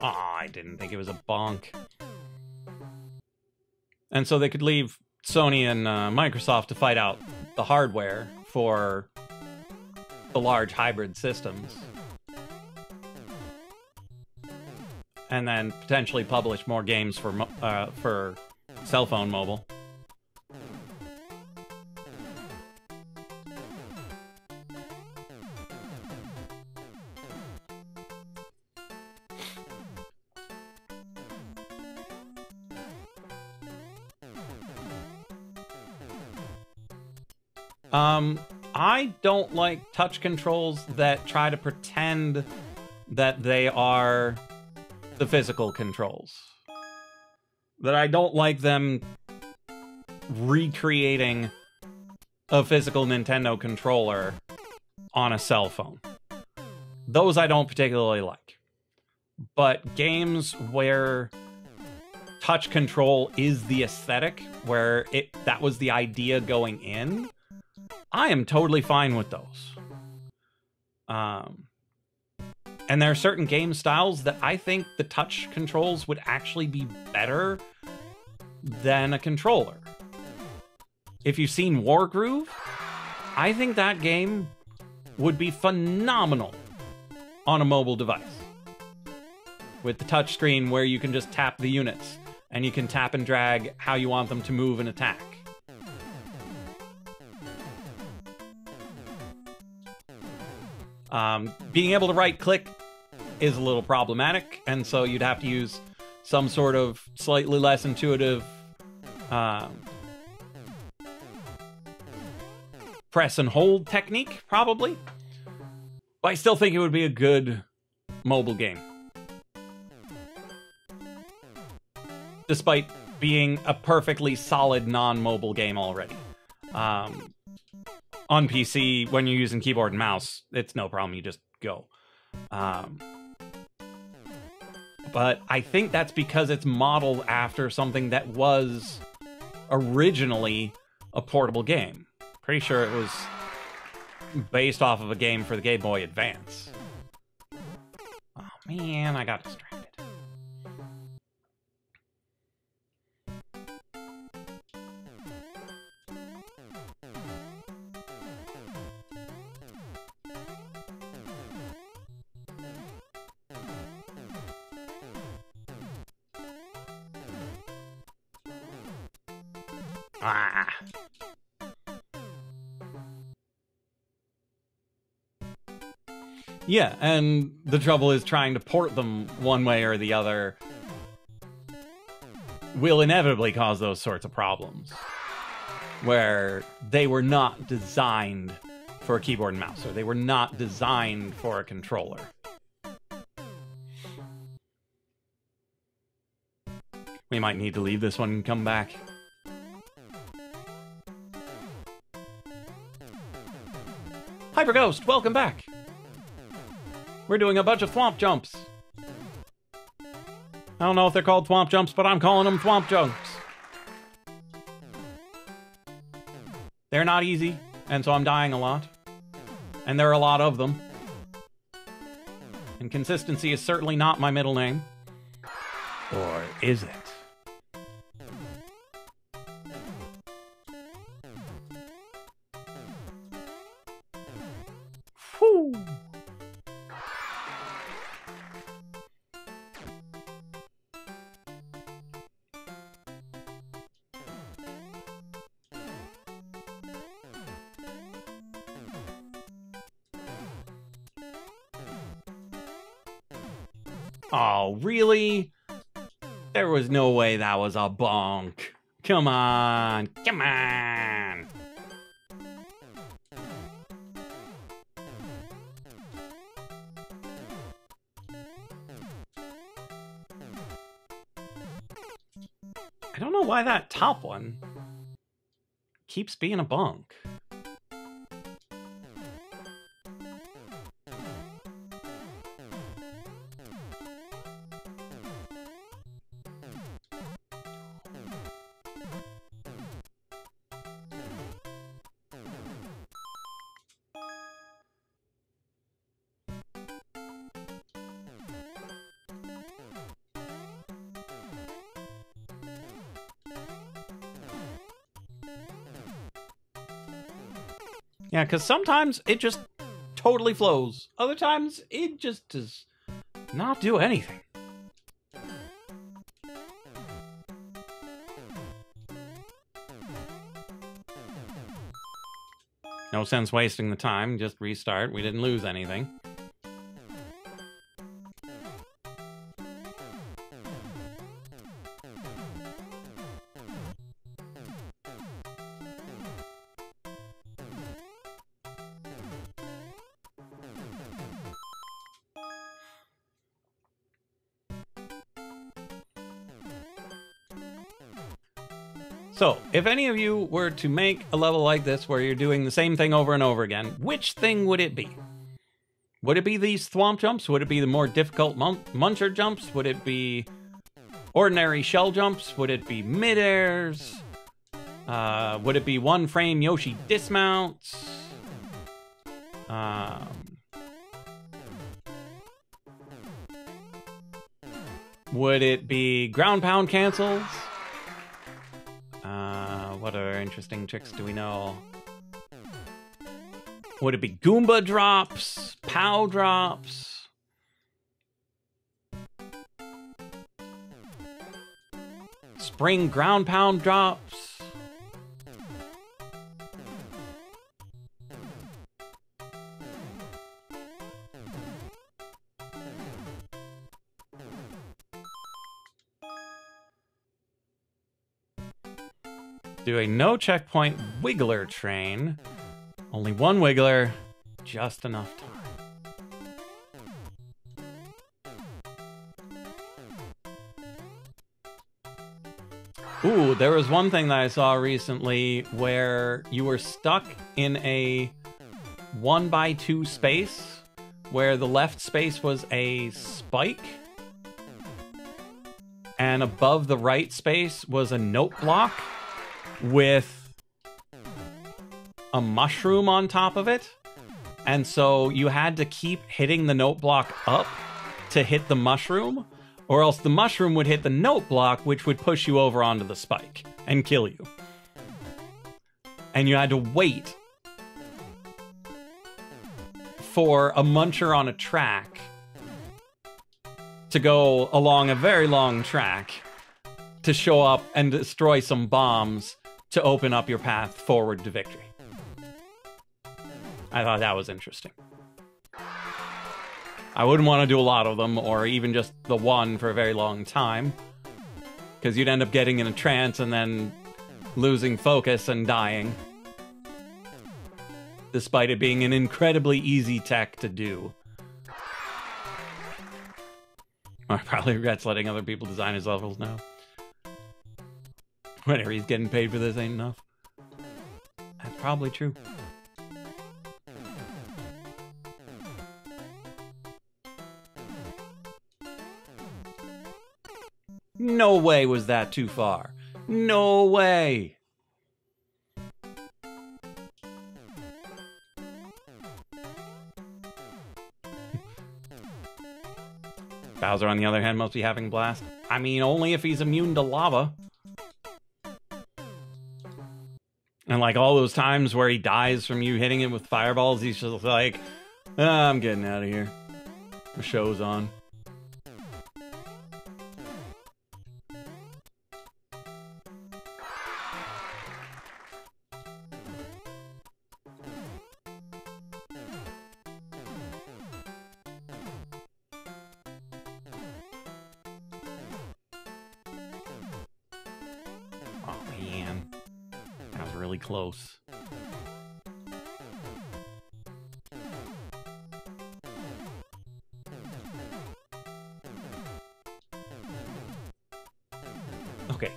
I didn't think it was a bonk. And so they could leave Sony and Microsoft to fight out the hardware for the large hybrid systems. And then potentially publish more games for cell phone mobile. I don't like touch controls that try to pretend that they are the physical controls. That I don't like them recreating a physical Nintendo controller on a cell phone. Those I don't particularly like. But games where touch control is the aesthetic, where that was the idea going in, I am totally fine with those. And there are certain game styles that I think the touch controls would actually be better than a controller. If you've seen Wargroove, I think that game would be phenomenal on a mobile device. With the touchscreen where you can just tap the units, and you can tap and drag how you want them to move and attack. Being able to right-click is a little problematic, and so you'd have to use some sort of slightly less intuitive press and hold technique, probably. But I still think it would be a good mobile game. Despite being a perfectly solid non-mobile game already. On on PC, when you're using keyboard and mouse, it's no problem. You just go. But I think that's because it's modeled after something that was originally a portable game. Pretty sure it was based off of a game for the Game Boy Advance. Oh man, I got distracted. Ah. Yeah, and the trouble is trying to port them one way or the other will inevitably cause those sorts of problems, where they were not designed for a keyboard and mouse, or they were not designed for a controller. We might need to leave this one and come back. Hyper Ghost, welcome back! We're doing a bunch of thwomp jumps. I don't know if they're called thwomp jumps, but I'm calling them thwomp jumps. They're not easy, and so I'm dying a lot. And there are a lot of them. And consistency is certainly not my middle name. Or is it? Whew. Oh, really? There was no way that was a bonk. Come on. Come on. I don't know why that top one keeps being a bonk. Yeah, because sometimes it just totally flows. Other times, it just does not do anything. No sense wasting the time, just restart. We didn't lose anything. So, if any of you were to make a level like this where you're doing the same thing over and over again, which thing would it be? Would it be these thwomp jumps? Would it be the more difficult muncher jumps? Would it be ordinary shell jumps? Would it be mid-airs? Would it be one-frame Yoshi dismounts? Would it be ground pound cancels? What other interesting tricks do we know? Would it be Goomba drops? Pow drops? Spring ground pound drops? Do a no checkpoint wiggler train. Only one wiggler, just enough time. Ooh, there was one thing that I saw recently where you were stuck in a 1x2 space where the left space was a spike and above the right space was a note block with a mushroom on top of it. And so you had to keep hitting the note block up to hit the mushroom, or else the mushroom would hit the note block, which would push you over onto the spike and kill you. And you had to wait for a muncher on a track to go along a very long track to show up and destroy some bombs to open up your path forward to victory. I thought that was interesting. I wouldn't want to do a lot of them, or even just the one for a very long time, because you'd end up getting in a trance and then losing focus and dying, despite it being an incredibly easy tech to do. I probably regrets letting other people design his levels now. Whenever he's getting paid for this ain't enough. That's probably true. No way was that too far. No way. Bowser, on the other hand, must be having a blast. I mean, only if he's immune to lava. And like all those times where he dies from you hitting him with fireballs, he's just like, I'm getting out of here. The show's on. Close. Okay.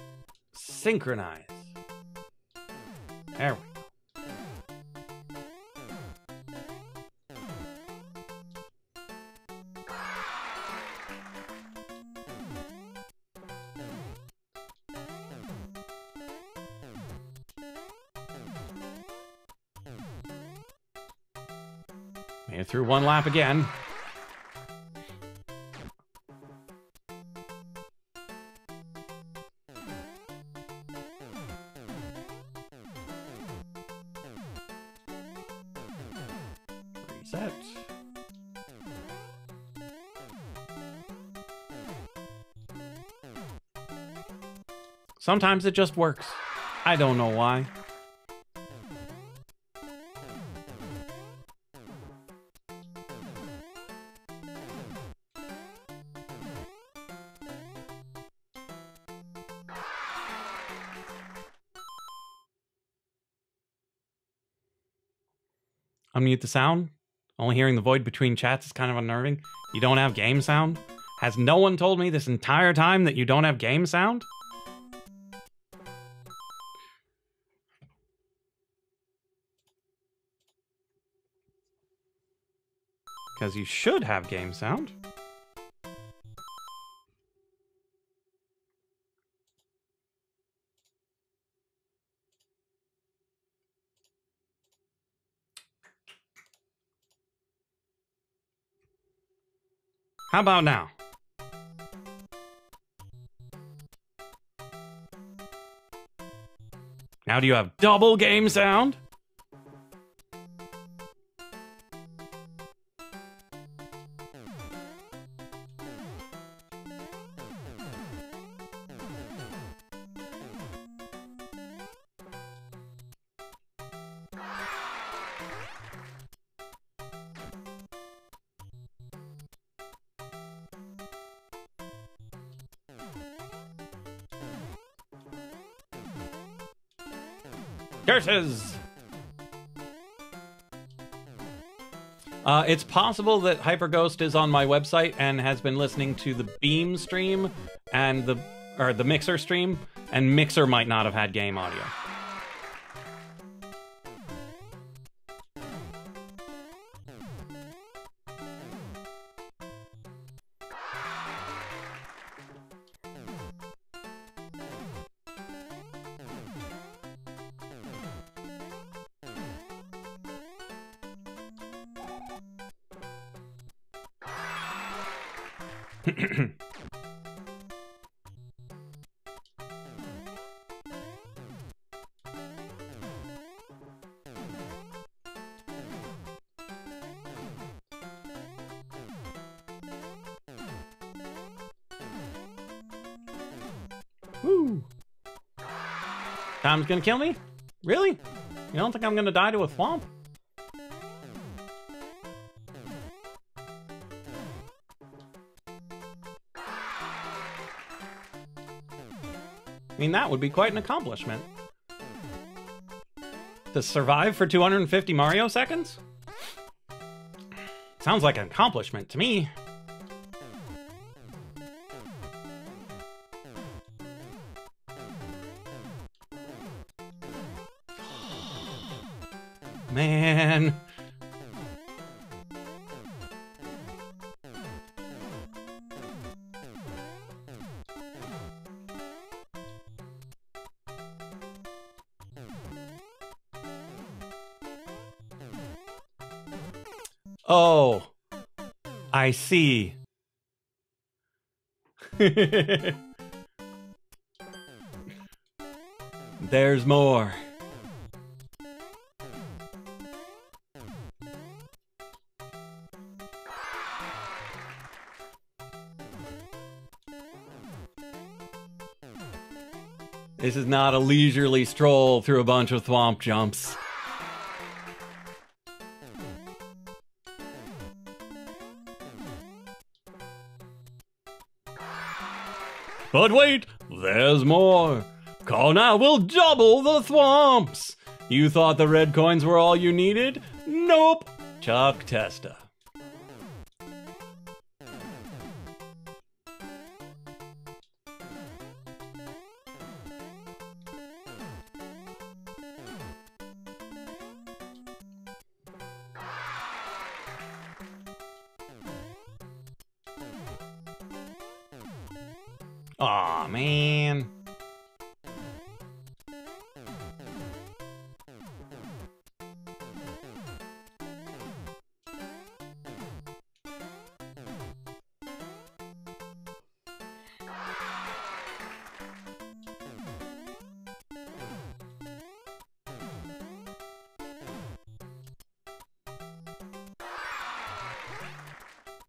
Synchronize. There we go. Made it through one lap again. Reset. Sometimes it just works. I don't know why. Unmute the sound. Only hearing the void between chats is kind of unnerving. You don't have game sound? Has no one told me this entire time that you don't have game sound? Because you should have game sound. How about now? Now do you have double game sound? Curses! It's possible that HyperGhost is on my website and has been listening to the Beam stream, and the or the Mixer stream, and Mixer might not have had game audio. Woo! Tom's gonna kill me? Really? You don't think I'm gonna die to a thwomp? I mean, that would be quite an accomplishment. To survive for 250 Mario seconds? Sounds like an accomplishment to me. Man. Oh, I see. There's more. This is not a leisurely stroll through a bunch of thwomp jumps. But wait, there's more. Kona will double the thwomps. You thought the red coins were all you needed? Nope. Chuck Testa. Aw, man.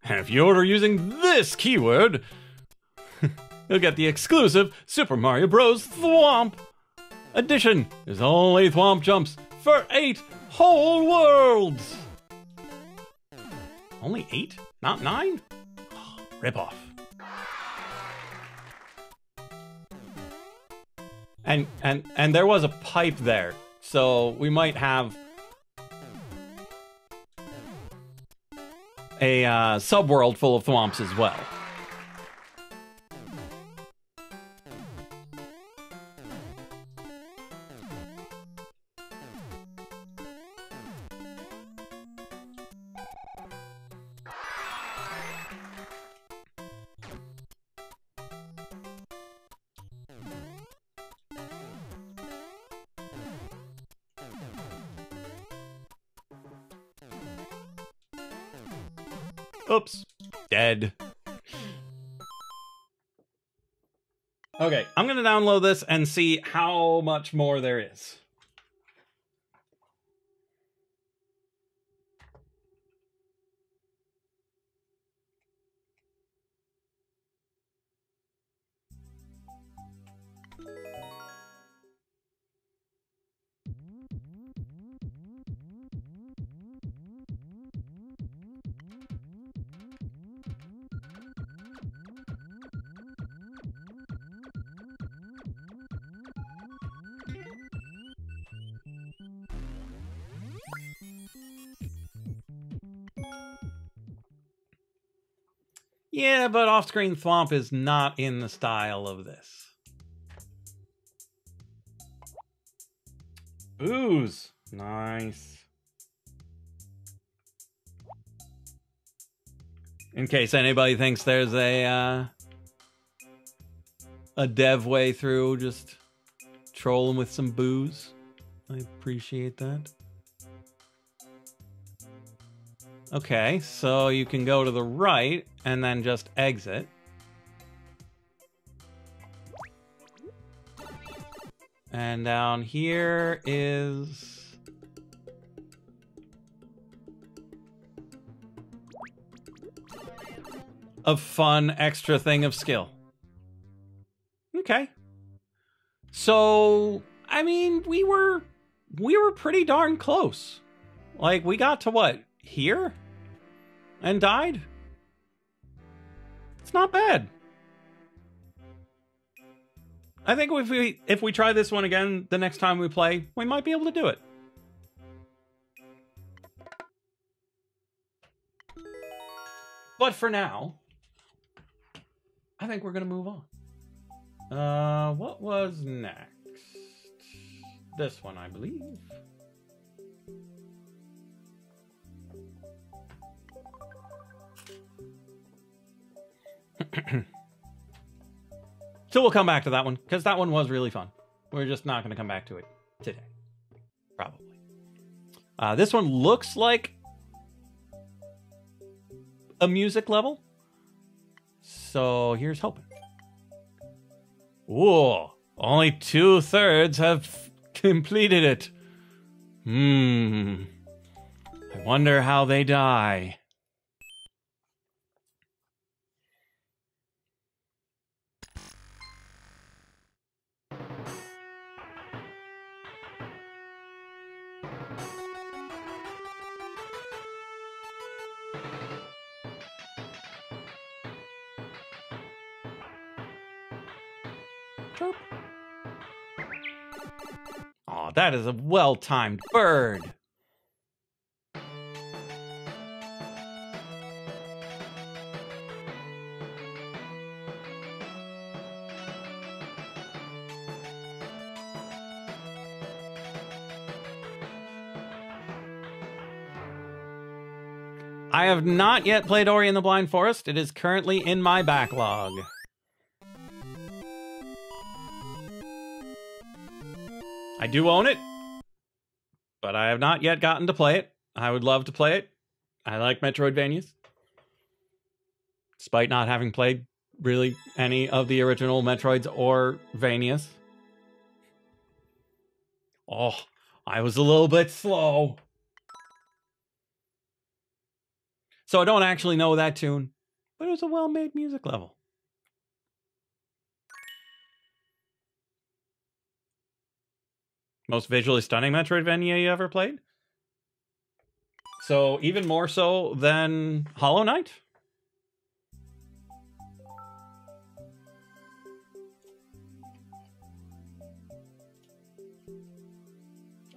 And if you order using this keyword, you'll get the exclusive Super Mario Bros. Thwomp Edition. There's only thwomp jumps for 8 whole worlds. Only 8? Not 9? Rip off. And there was a pipe there, so we might have a subworld full of thwomps as well. Oops. Dead. Okay, I'm gonna download this and see how much more there is. Yeah, but off-screen thwomp is not in the style of this. Booze. Nice. In case anybody thinks there's a dev way through, just trolling with some booze. I appreciate that. Okay, so you can go to the right and then just exit. And down here is a fun extra thing of skill. Okay. So, I mean, we were pretty darn close. Like, we got to what? Here? And died? It's not bad. I think if we try this one again the next time we play, we might be able to do it. But for now, I think we're gonna move on. What was next? This one, I believe. So we'll come back to that one, because that one was really fun. We're just not going to come back to it today. Probably. This one looks like a music level. So here's hoping. Whoa. Only 2/3 have completed it. I wonder how they die. Chirp. Aw, that is a well-timed bird. I have not yet played Ori and the Blind Forest. It is currently in my backlog. I do own it, but I have not yet gotten to play it. I would love to play it. I like Metroidvanias. Despite not having played really any of the original Metroids or Vanias. Oh, I was a little bit slow. So I don't actually know that tune, but it was a well-made music level. Most visually stunning Metroidvania you ever played? So even more so than Hollow Knight?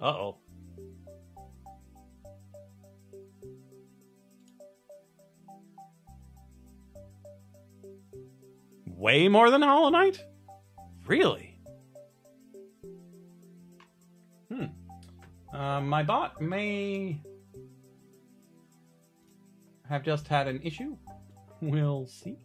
Uh-oh. Way more than Hollow Knight? Really? My bot may have just had an issue. We'll see.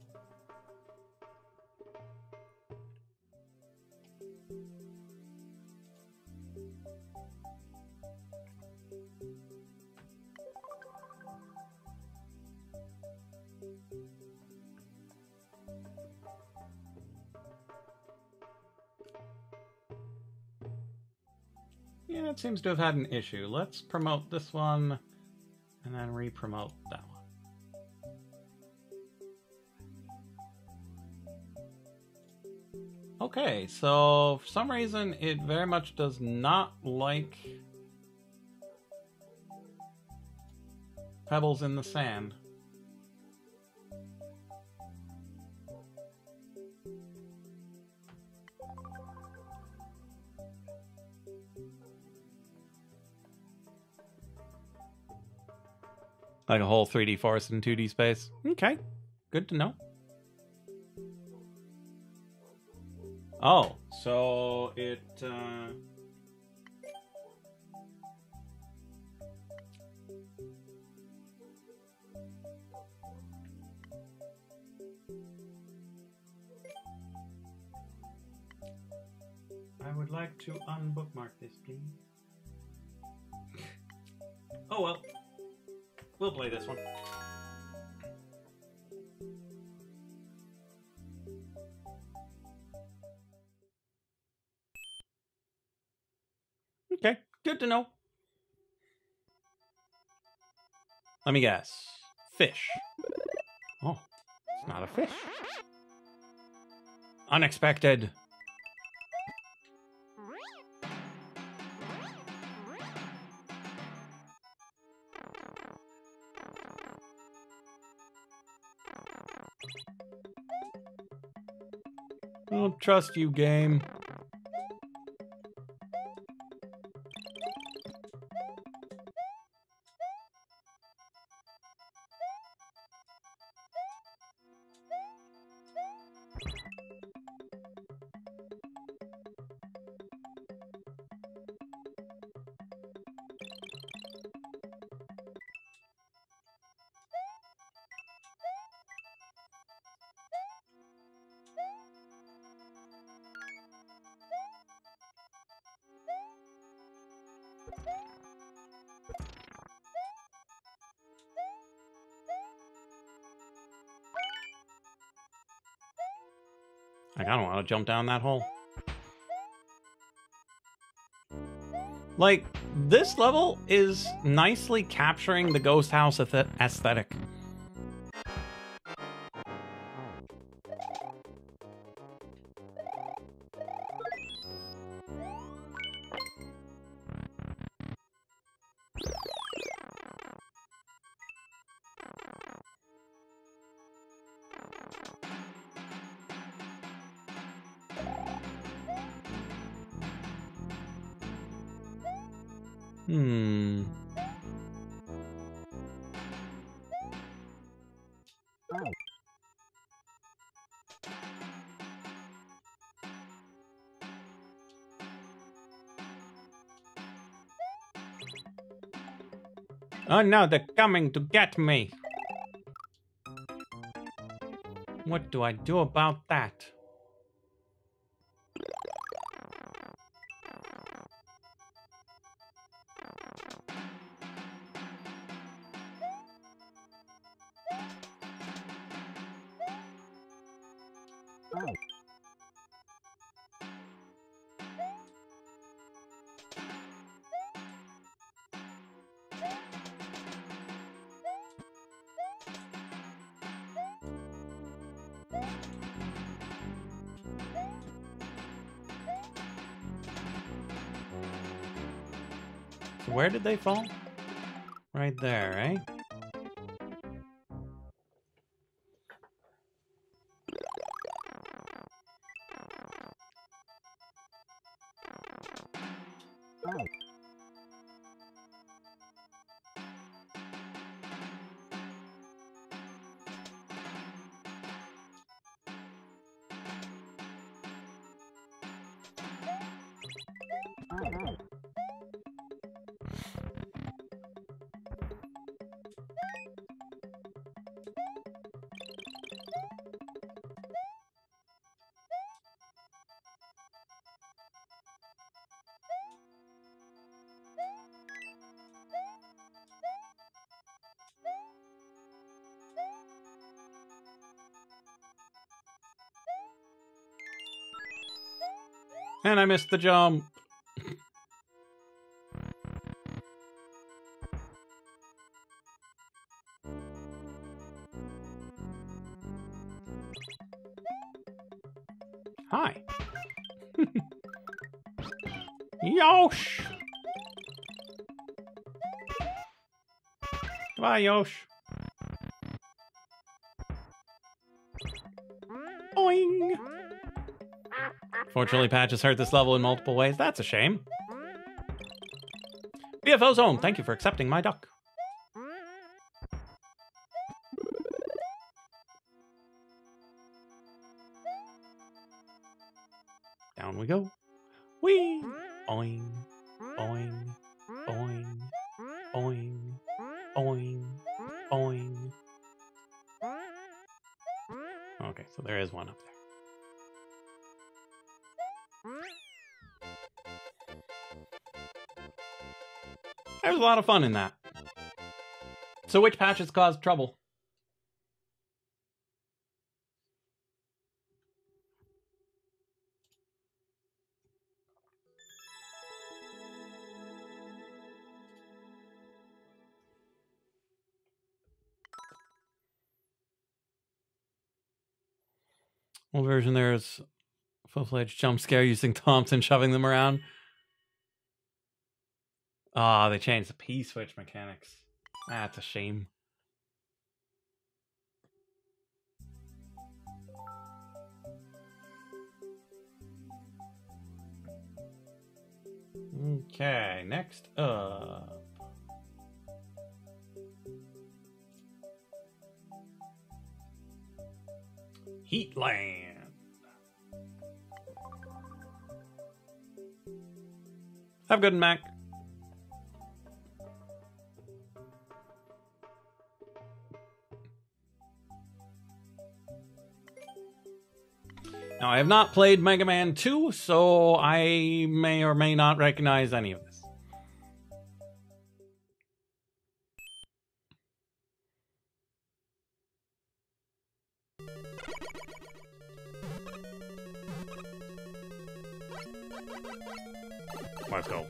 Yeah, it seems to have had an issue. Let's promote this one and then re-promote that one. Okay, so for some reason it very much does not like pebbles in the sand. Like a whole 3D forest in 2D space. Okay, Good to know. Oh, so it... I would like to unbookmark this, please. Oh well. We'll play this one. Okay, good to know. Let me guess. Fish. Oh, it's not a fish. Unexpected. I don't trust you, game. I don't want to jump down that hole. Like, this level is nicely capturing the ghost house aesthetic. Oh no, they're coming to get me. What do I do about that? So where did they fall? Right there, eh? And I missed the jump. Hi. Yosh. Goodbye, Yosh. Boing. Fortunately, Patch has hurt this level in multiple ways. That's a shame. BFO Zone, thank you for accepting my duck. we go. Whee! Boing, boing, boing, boing, boing, boing. Okay, so there is one up there. There's a lot of fun in that. So which patches caused trouble? Old version there's full-fledged jump scare using Thompson shoving them around. Ah, they changed the P-switch mechanics. That's a shame. Okay, next up. Heatland. Have a good one, Mac. Now, I have not played Mega Man 2, so I may or may not recognize any of this. Let's go.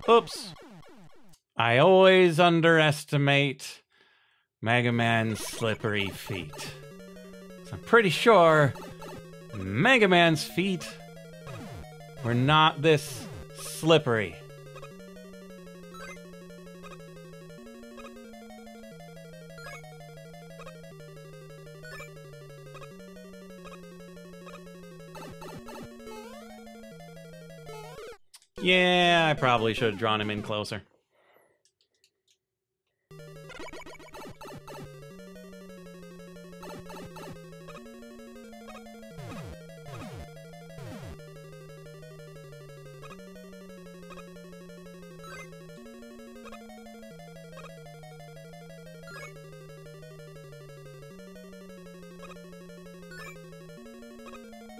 Oops. I always underestimate Mega Man's slippery feet. So I'm pretty sure Mega Man's feet were not this slippery. Yeah, I probably should have drawn him in closer.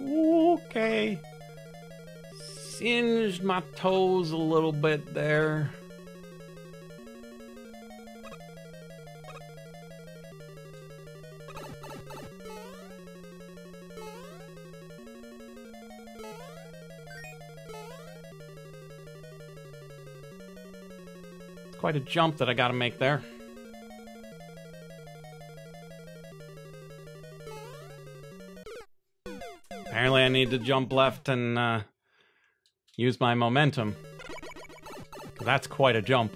Okay. Singed my toes a little bit there. Quite a jump that I gotta make there. Apparently I need to jump left and use my momentum. That's quite a jump.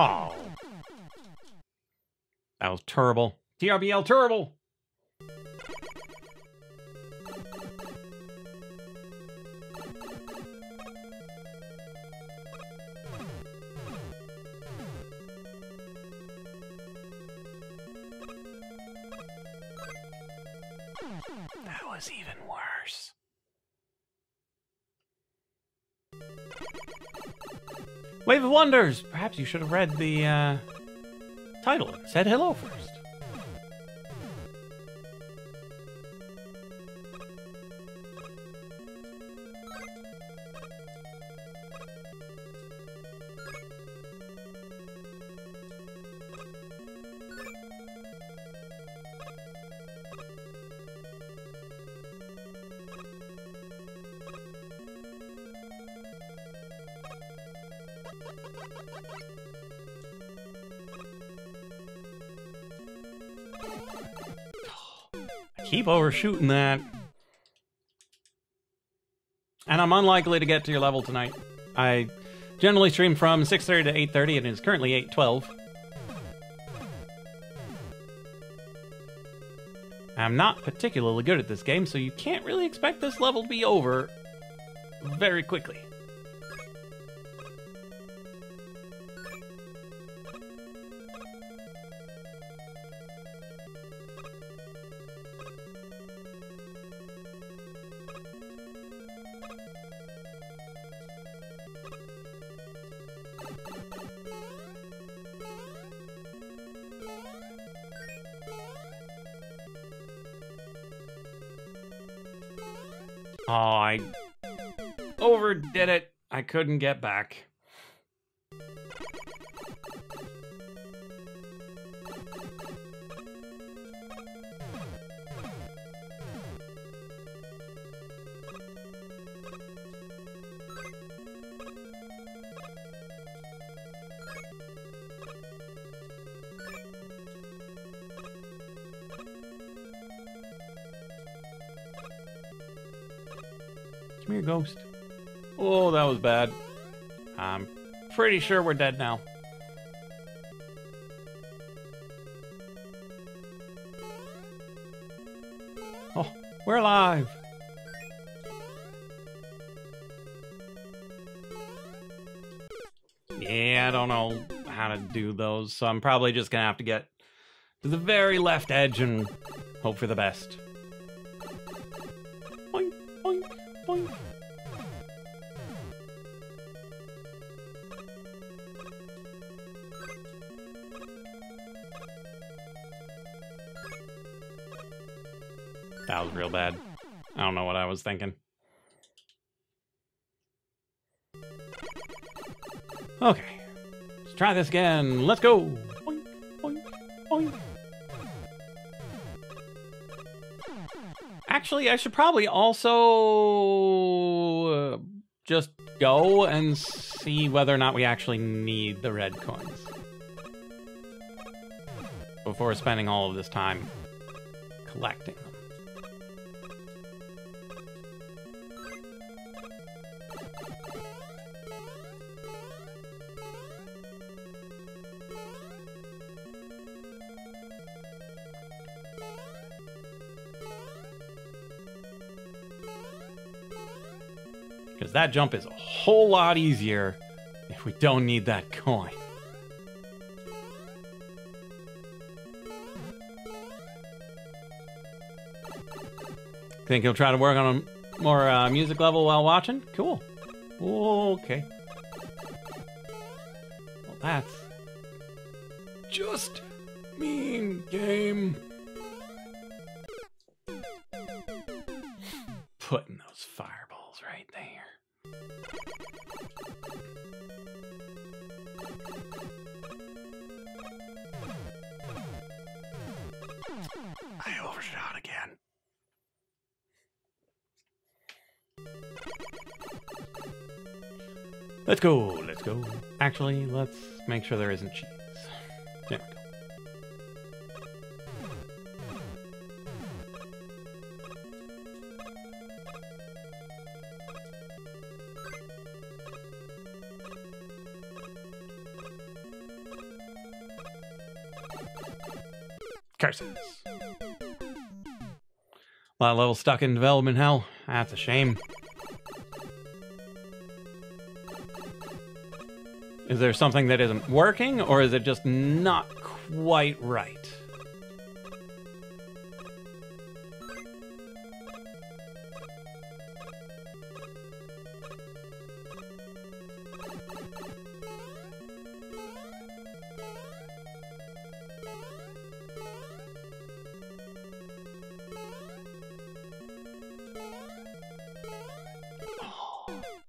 Oh. That was terrible. TRBL terrible. That was even worse. Wave of Wonders! Perhaps you should have read the title and said hello first. I keep overshooting that. And I'm unlikely to get to your level tonight. I generally stream from 6:30 to 8:30, and it's currently 8:12. I'm not particularly good at this game, so you can't really expect this level to be over very quickly. Oh, I overdid it. I couldn't get back. Come here, ghost. Oh, that was bad. I'm pretty sure we're dead now. Oh, we're alive. Yeah, I don't know how to do those, so I'm probably just gonna have to get to the very left edge and hope for the best. Boing, boing, boing. That was real bad. I don't know what I was thinking. Okay, let's try this again. Let's go. Boing, boing, boing. Actually, I should probably also just go and see whether or not we actually need the red coins before spending all of this time collecting them. Because that jump is a whole lot easier if we don't need that coin. Think he'll try to work on a more music level while watching? Cool. Okay. Well, that's just mean, game. Putting those fireballs right there. I overshot again. Let's go, let's go. Actually, let's make sure there isn't cheese. There we go. Curses. A lot of levels stuck in development hell. That's a shame. Is there something that isn't working, or is it just not quite right?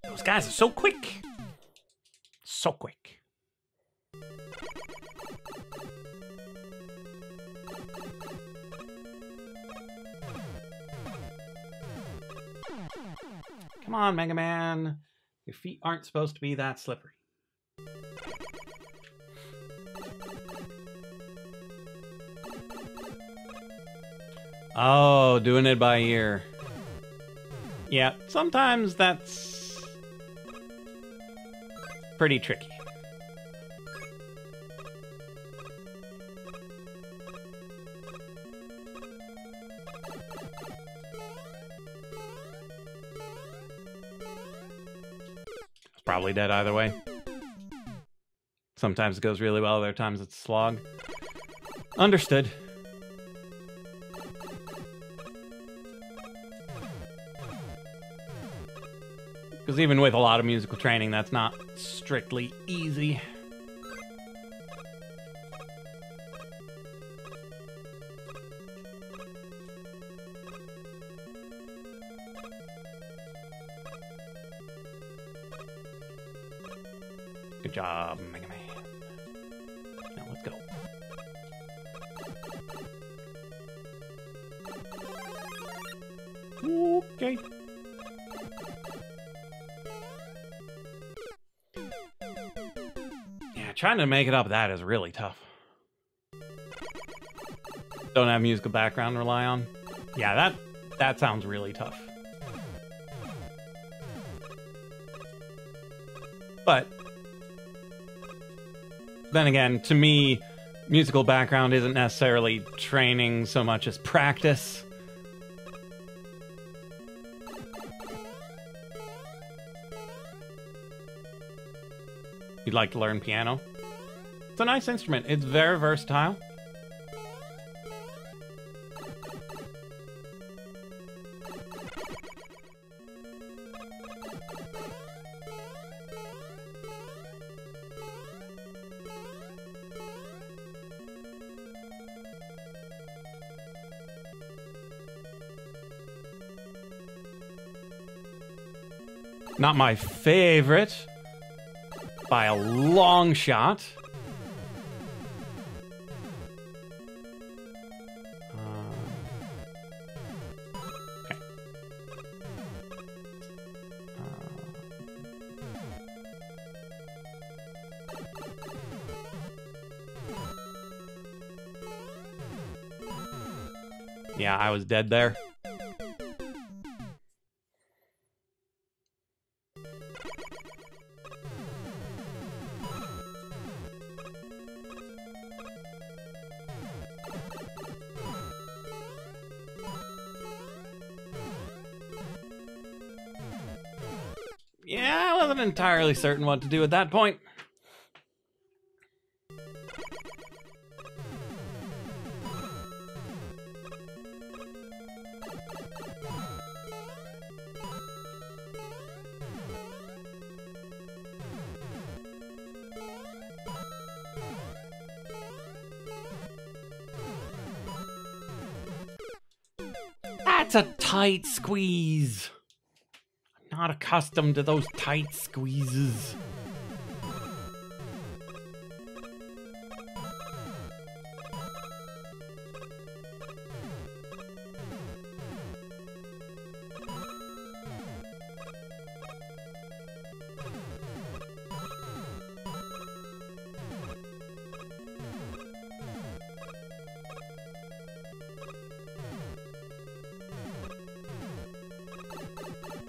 Those guys are so quick. So quick. Come on, Mega Man. Your feet aren't supposed to be that slippery. Oh, doing it by ear. Yeah, sometimes that's pretty tricky. It's probably dead either way. Sometimes it goes really well, other times it's a slog. Understood. Because even with a lot of musical training, that's not strictly easy. Good job, Mega Man. Now let's go. Okay. Trying to make it up that is really tough. Don't have musical background to rely on. Yeah, that sounds really tough. But then again, to me, musical background isn't necessarily training so much as practice. You'd like to learn piano? It's a nice instrument. It's very versatile. Not my favorite by a long shot. Okay. Yeah, I was dead there. Yeah, I wasn't entirely certain what to do at that point. That's a tight squeeze. I'm not accustomed to those tight squeezes.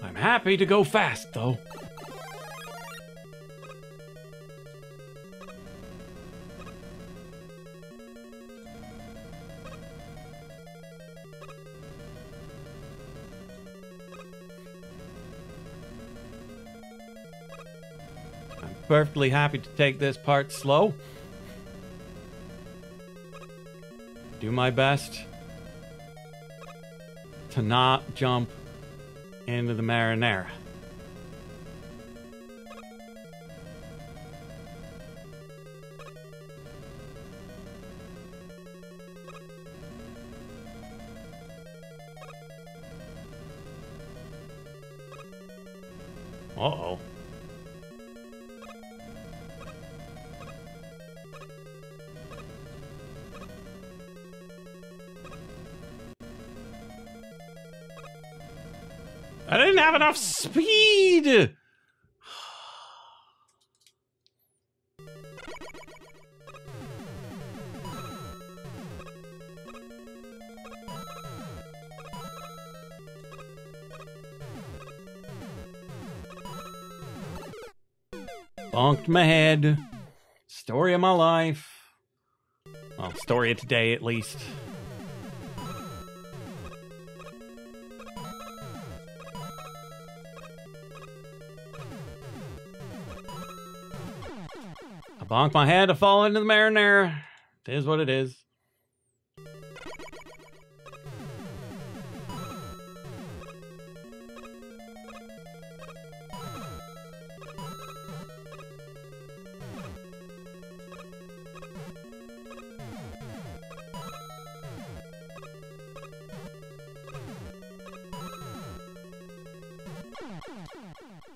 I'm happy to go fast, though. I'm perfectly happy to take this part slow. Do my best to not jump into the marinara. Uh-oh. I didn't have enough speed! Bonked my head. Story of my life. Well, story of today, at least. I bonked my head to fall into the marinara. It is what it is.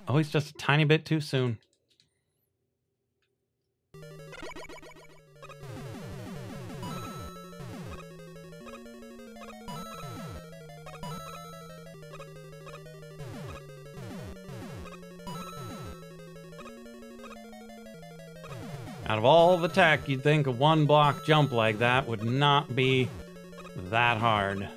Always just a tiny bit too soon. Out of all the tech, you'd think a one-block jump like that would not be that hard.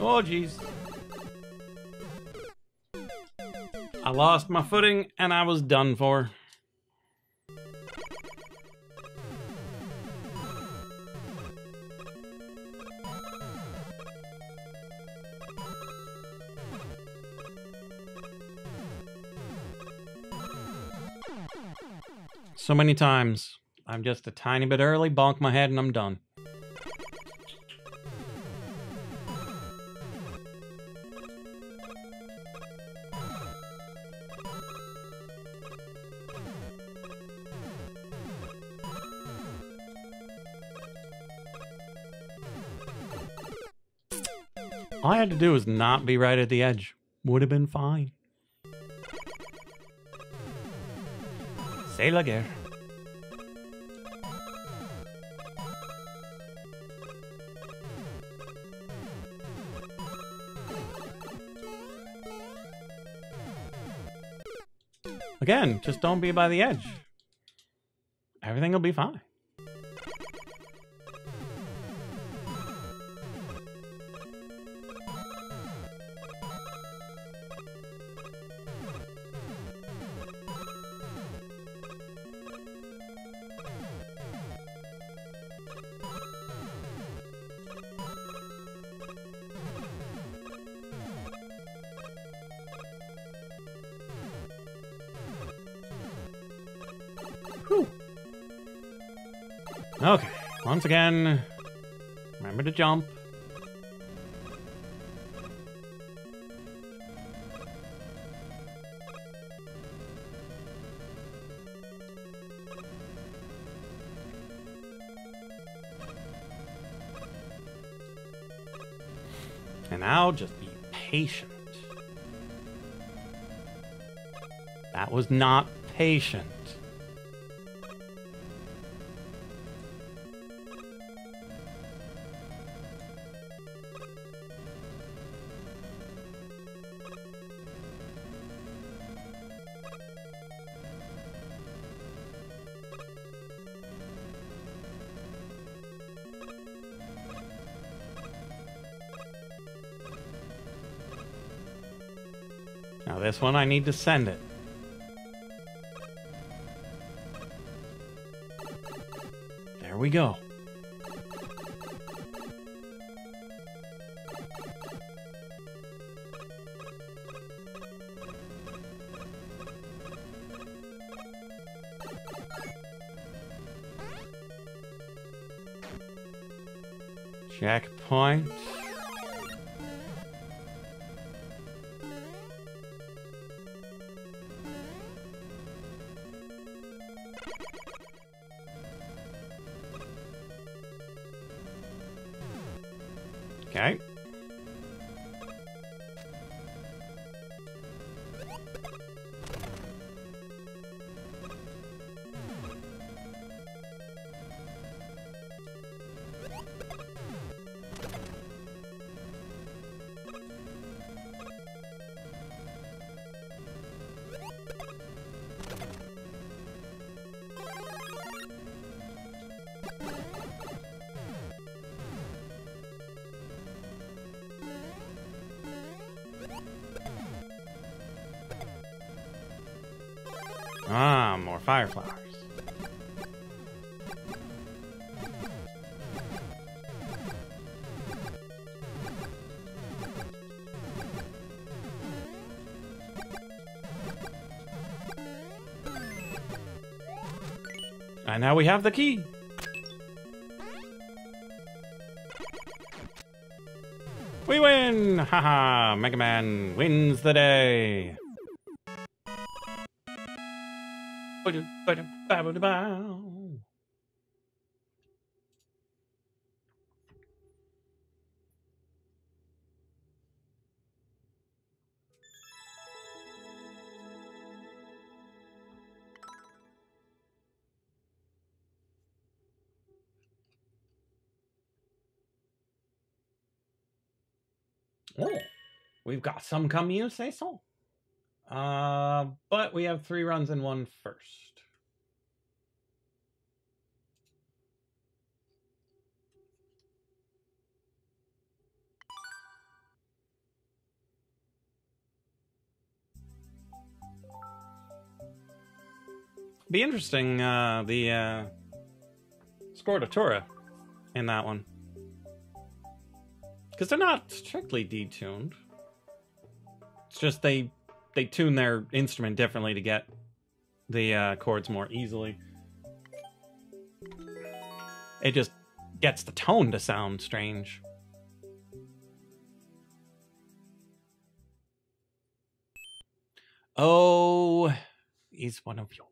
Oh, jeez. I lost my footing and I was done for. So many times. I'm just a tiny bit early, bonk my head, and I'm done. All I had to do was not be right at the edge. Would have been fine. C'est la guerre. Again, just don't be by the edge. Everything will be fine. Whew. Okay, once again, remember to jump. And now just be patient. That was not patient. Now this one I need to send it. There we go. Checkpoint. Okay. Ah, more fire flowers. And now we have the key. We win! Haha, Mega Man wins the day. Oh, we've got some communication. But we have 3 runs and 1 first. Be interesting, the Scordatura in that one. Because they're not strictly detuned. It's just they tune their instrument differently to get the chords more easily. It just gets the tone to sound strange. Oh, is one of yours.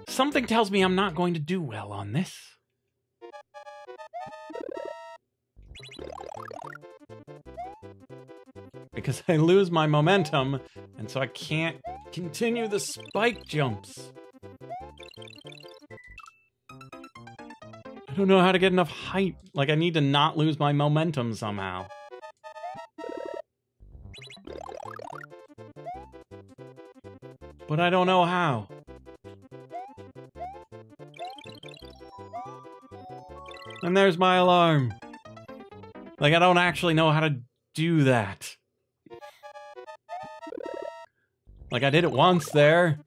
Something tells me I'm not going to do well on this. Because I lose my momentum, and so I can't continue the spike jumps. I don't know how to get enough height. Like, I need to not lose my momentum somehow. But I don't know how. And there's my alarm. Like, I don't actually know how to do that. Like, I did it once there.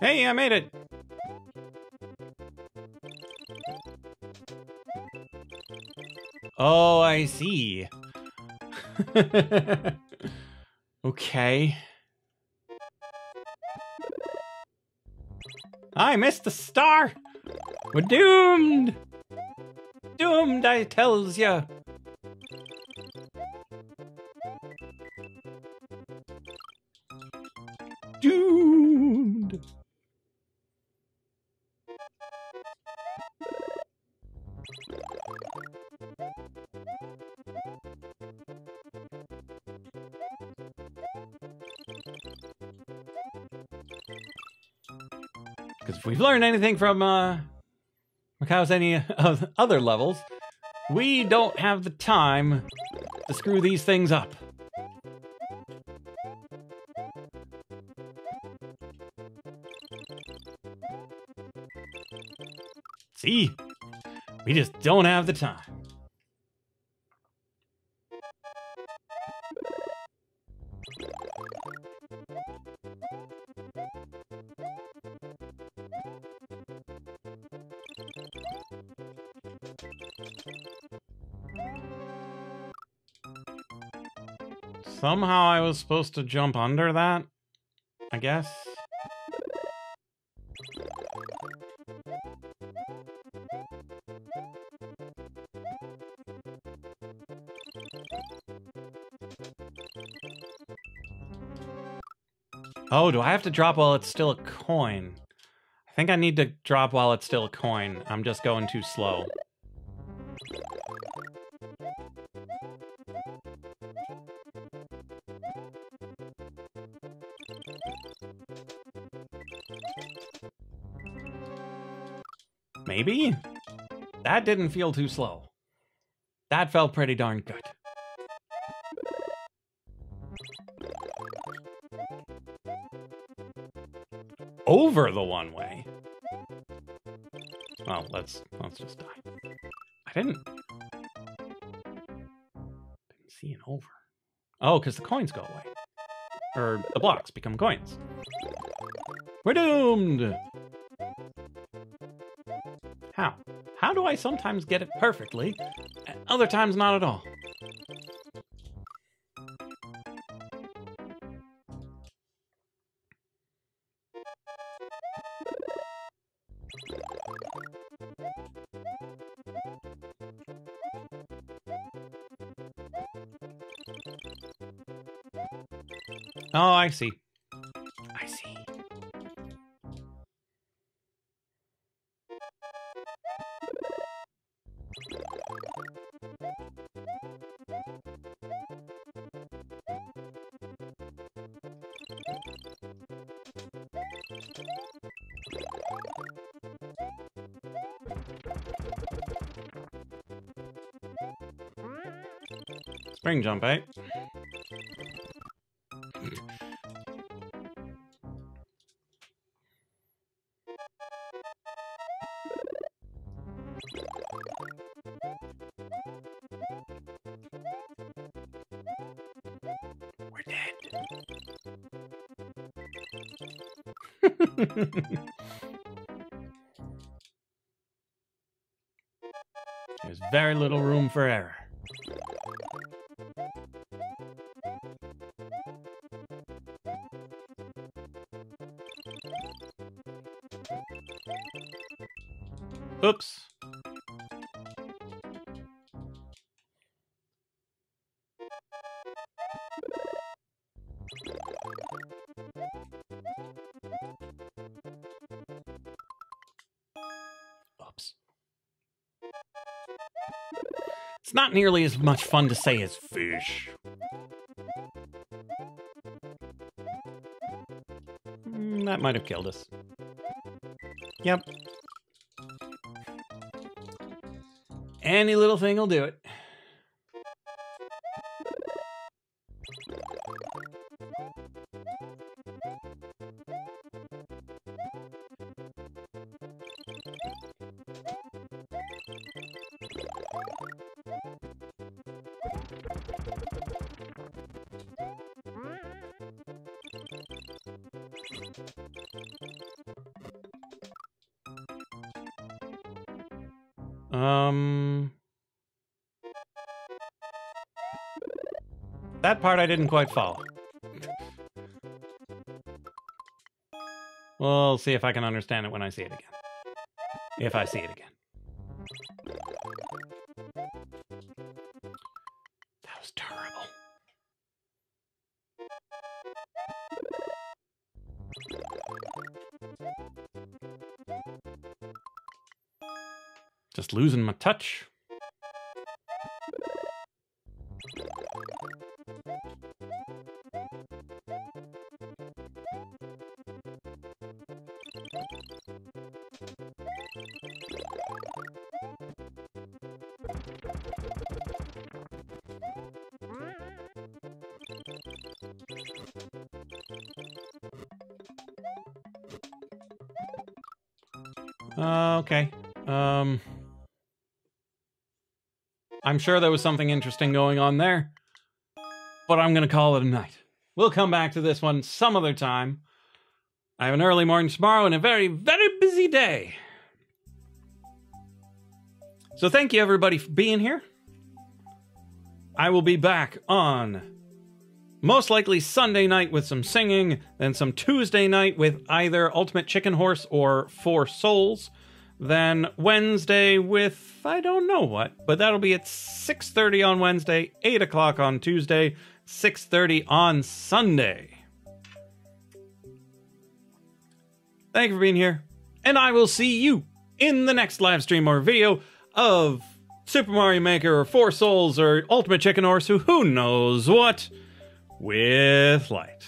Hey, I made it! Oh, I see. Okay. I missed the star! We're doomed! Doomed, I tells ya! Doomed! Because if we've learned anything from Macau's any of other levels, we don't have the time to screw these things up. See? We just don't have the time. Somehow I was supposed to jump under that, I guess. Oh, do I have to drop while it's still a coin? I think I need to drop while it's still a coin. I'm just going too slow. Maybe? That didn't feel too slow. That felt pretty darn good. Over the one-way. Well, let's just die. I didn't see an over. Oh, because the coins go away. Or the blocks become coins. We're doomed! How? How do I sometimes get it perfectly, and other times not at all? Oh, I see. I see. Spring jump, eh? We're dead. There's very little room for error. Oops. Oops. It's not nearly as much fun to say as fish. That might have killed us. Yep. Any little thing will do it. That part I didn't quite follow. We'll see if I can understand it when I see it again. If I see it again. That was terrible. Just losing my touch. Okay. I'm sure there was something interesting going on there, but I'm going to call it a night. We'll come back to this one some other time. I have an early morning tomorrow and a very, very busy day. So thank you, everybody, for being here. I will be back on most likely Sunday night with some singing, then some Tuesday night with either Ultimate Chicken Horse or Four Souls, then Wednesday with I don't know what, but that'll be at 6:30 on Wednesday, 8 o'clock on Tuesday, 6:30 on Sunday. Thank you for being here, and I will see you in the next live stream or video of Super Mario Maker or Four Souls or Ultimate Chicken Horse, who knows what, with light.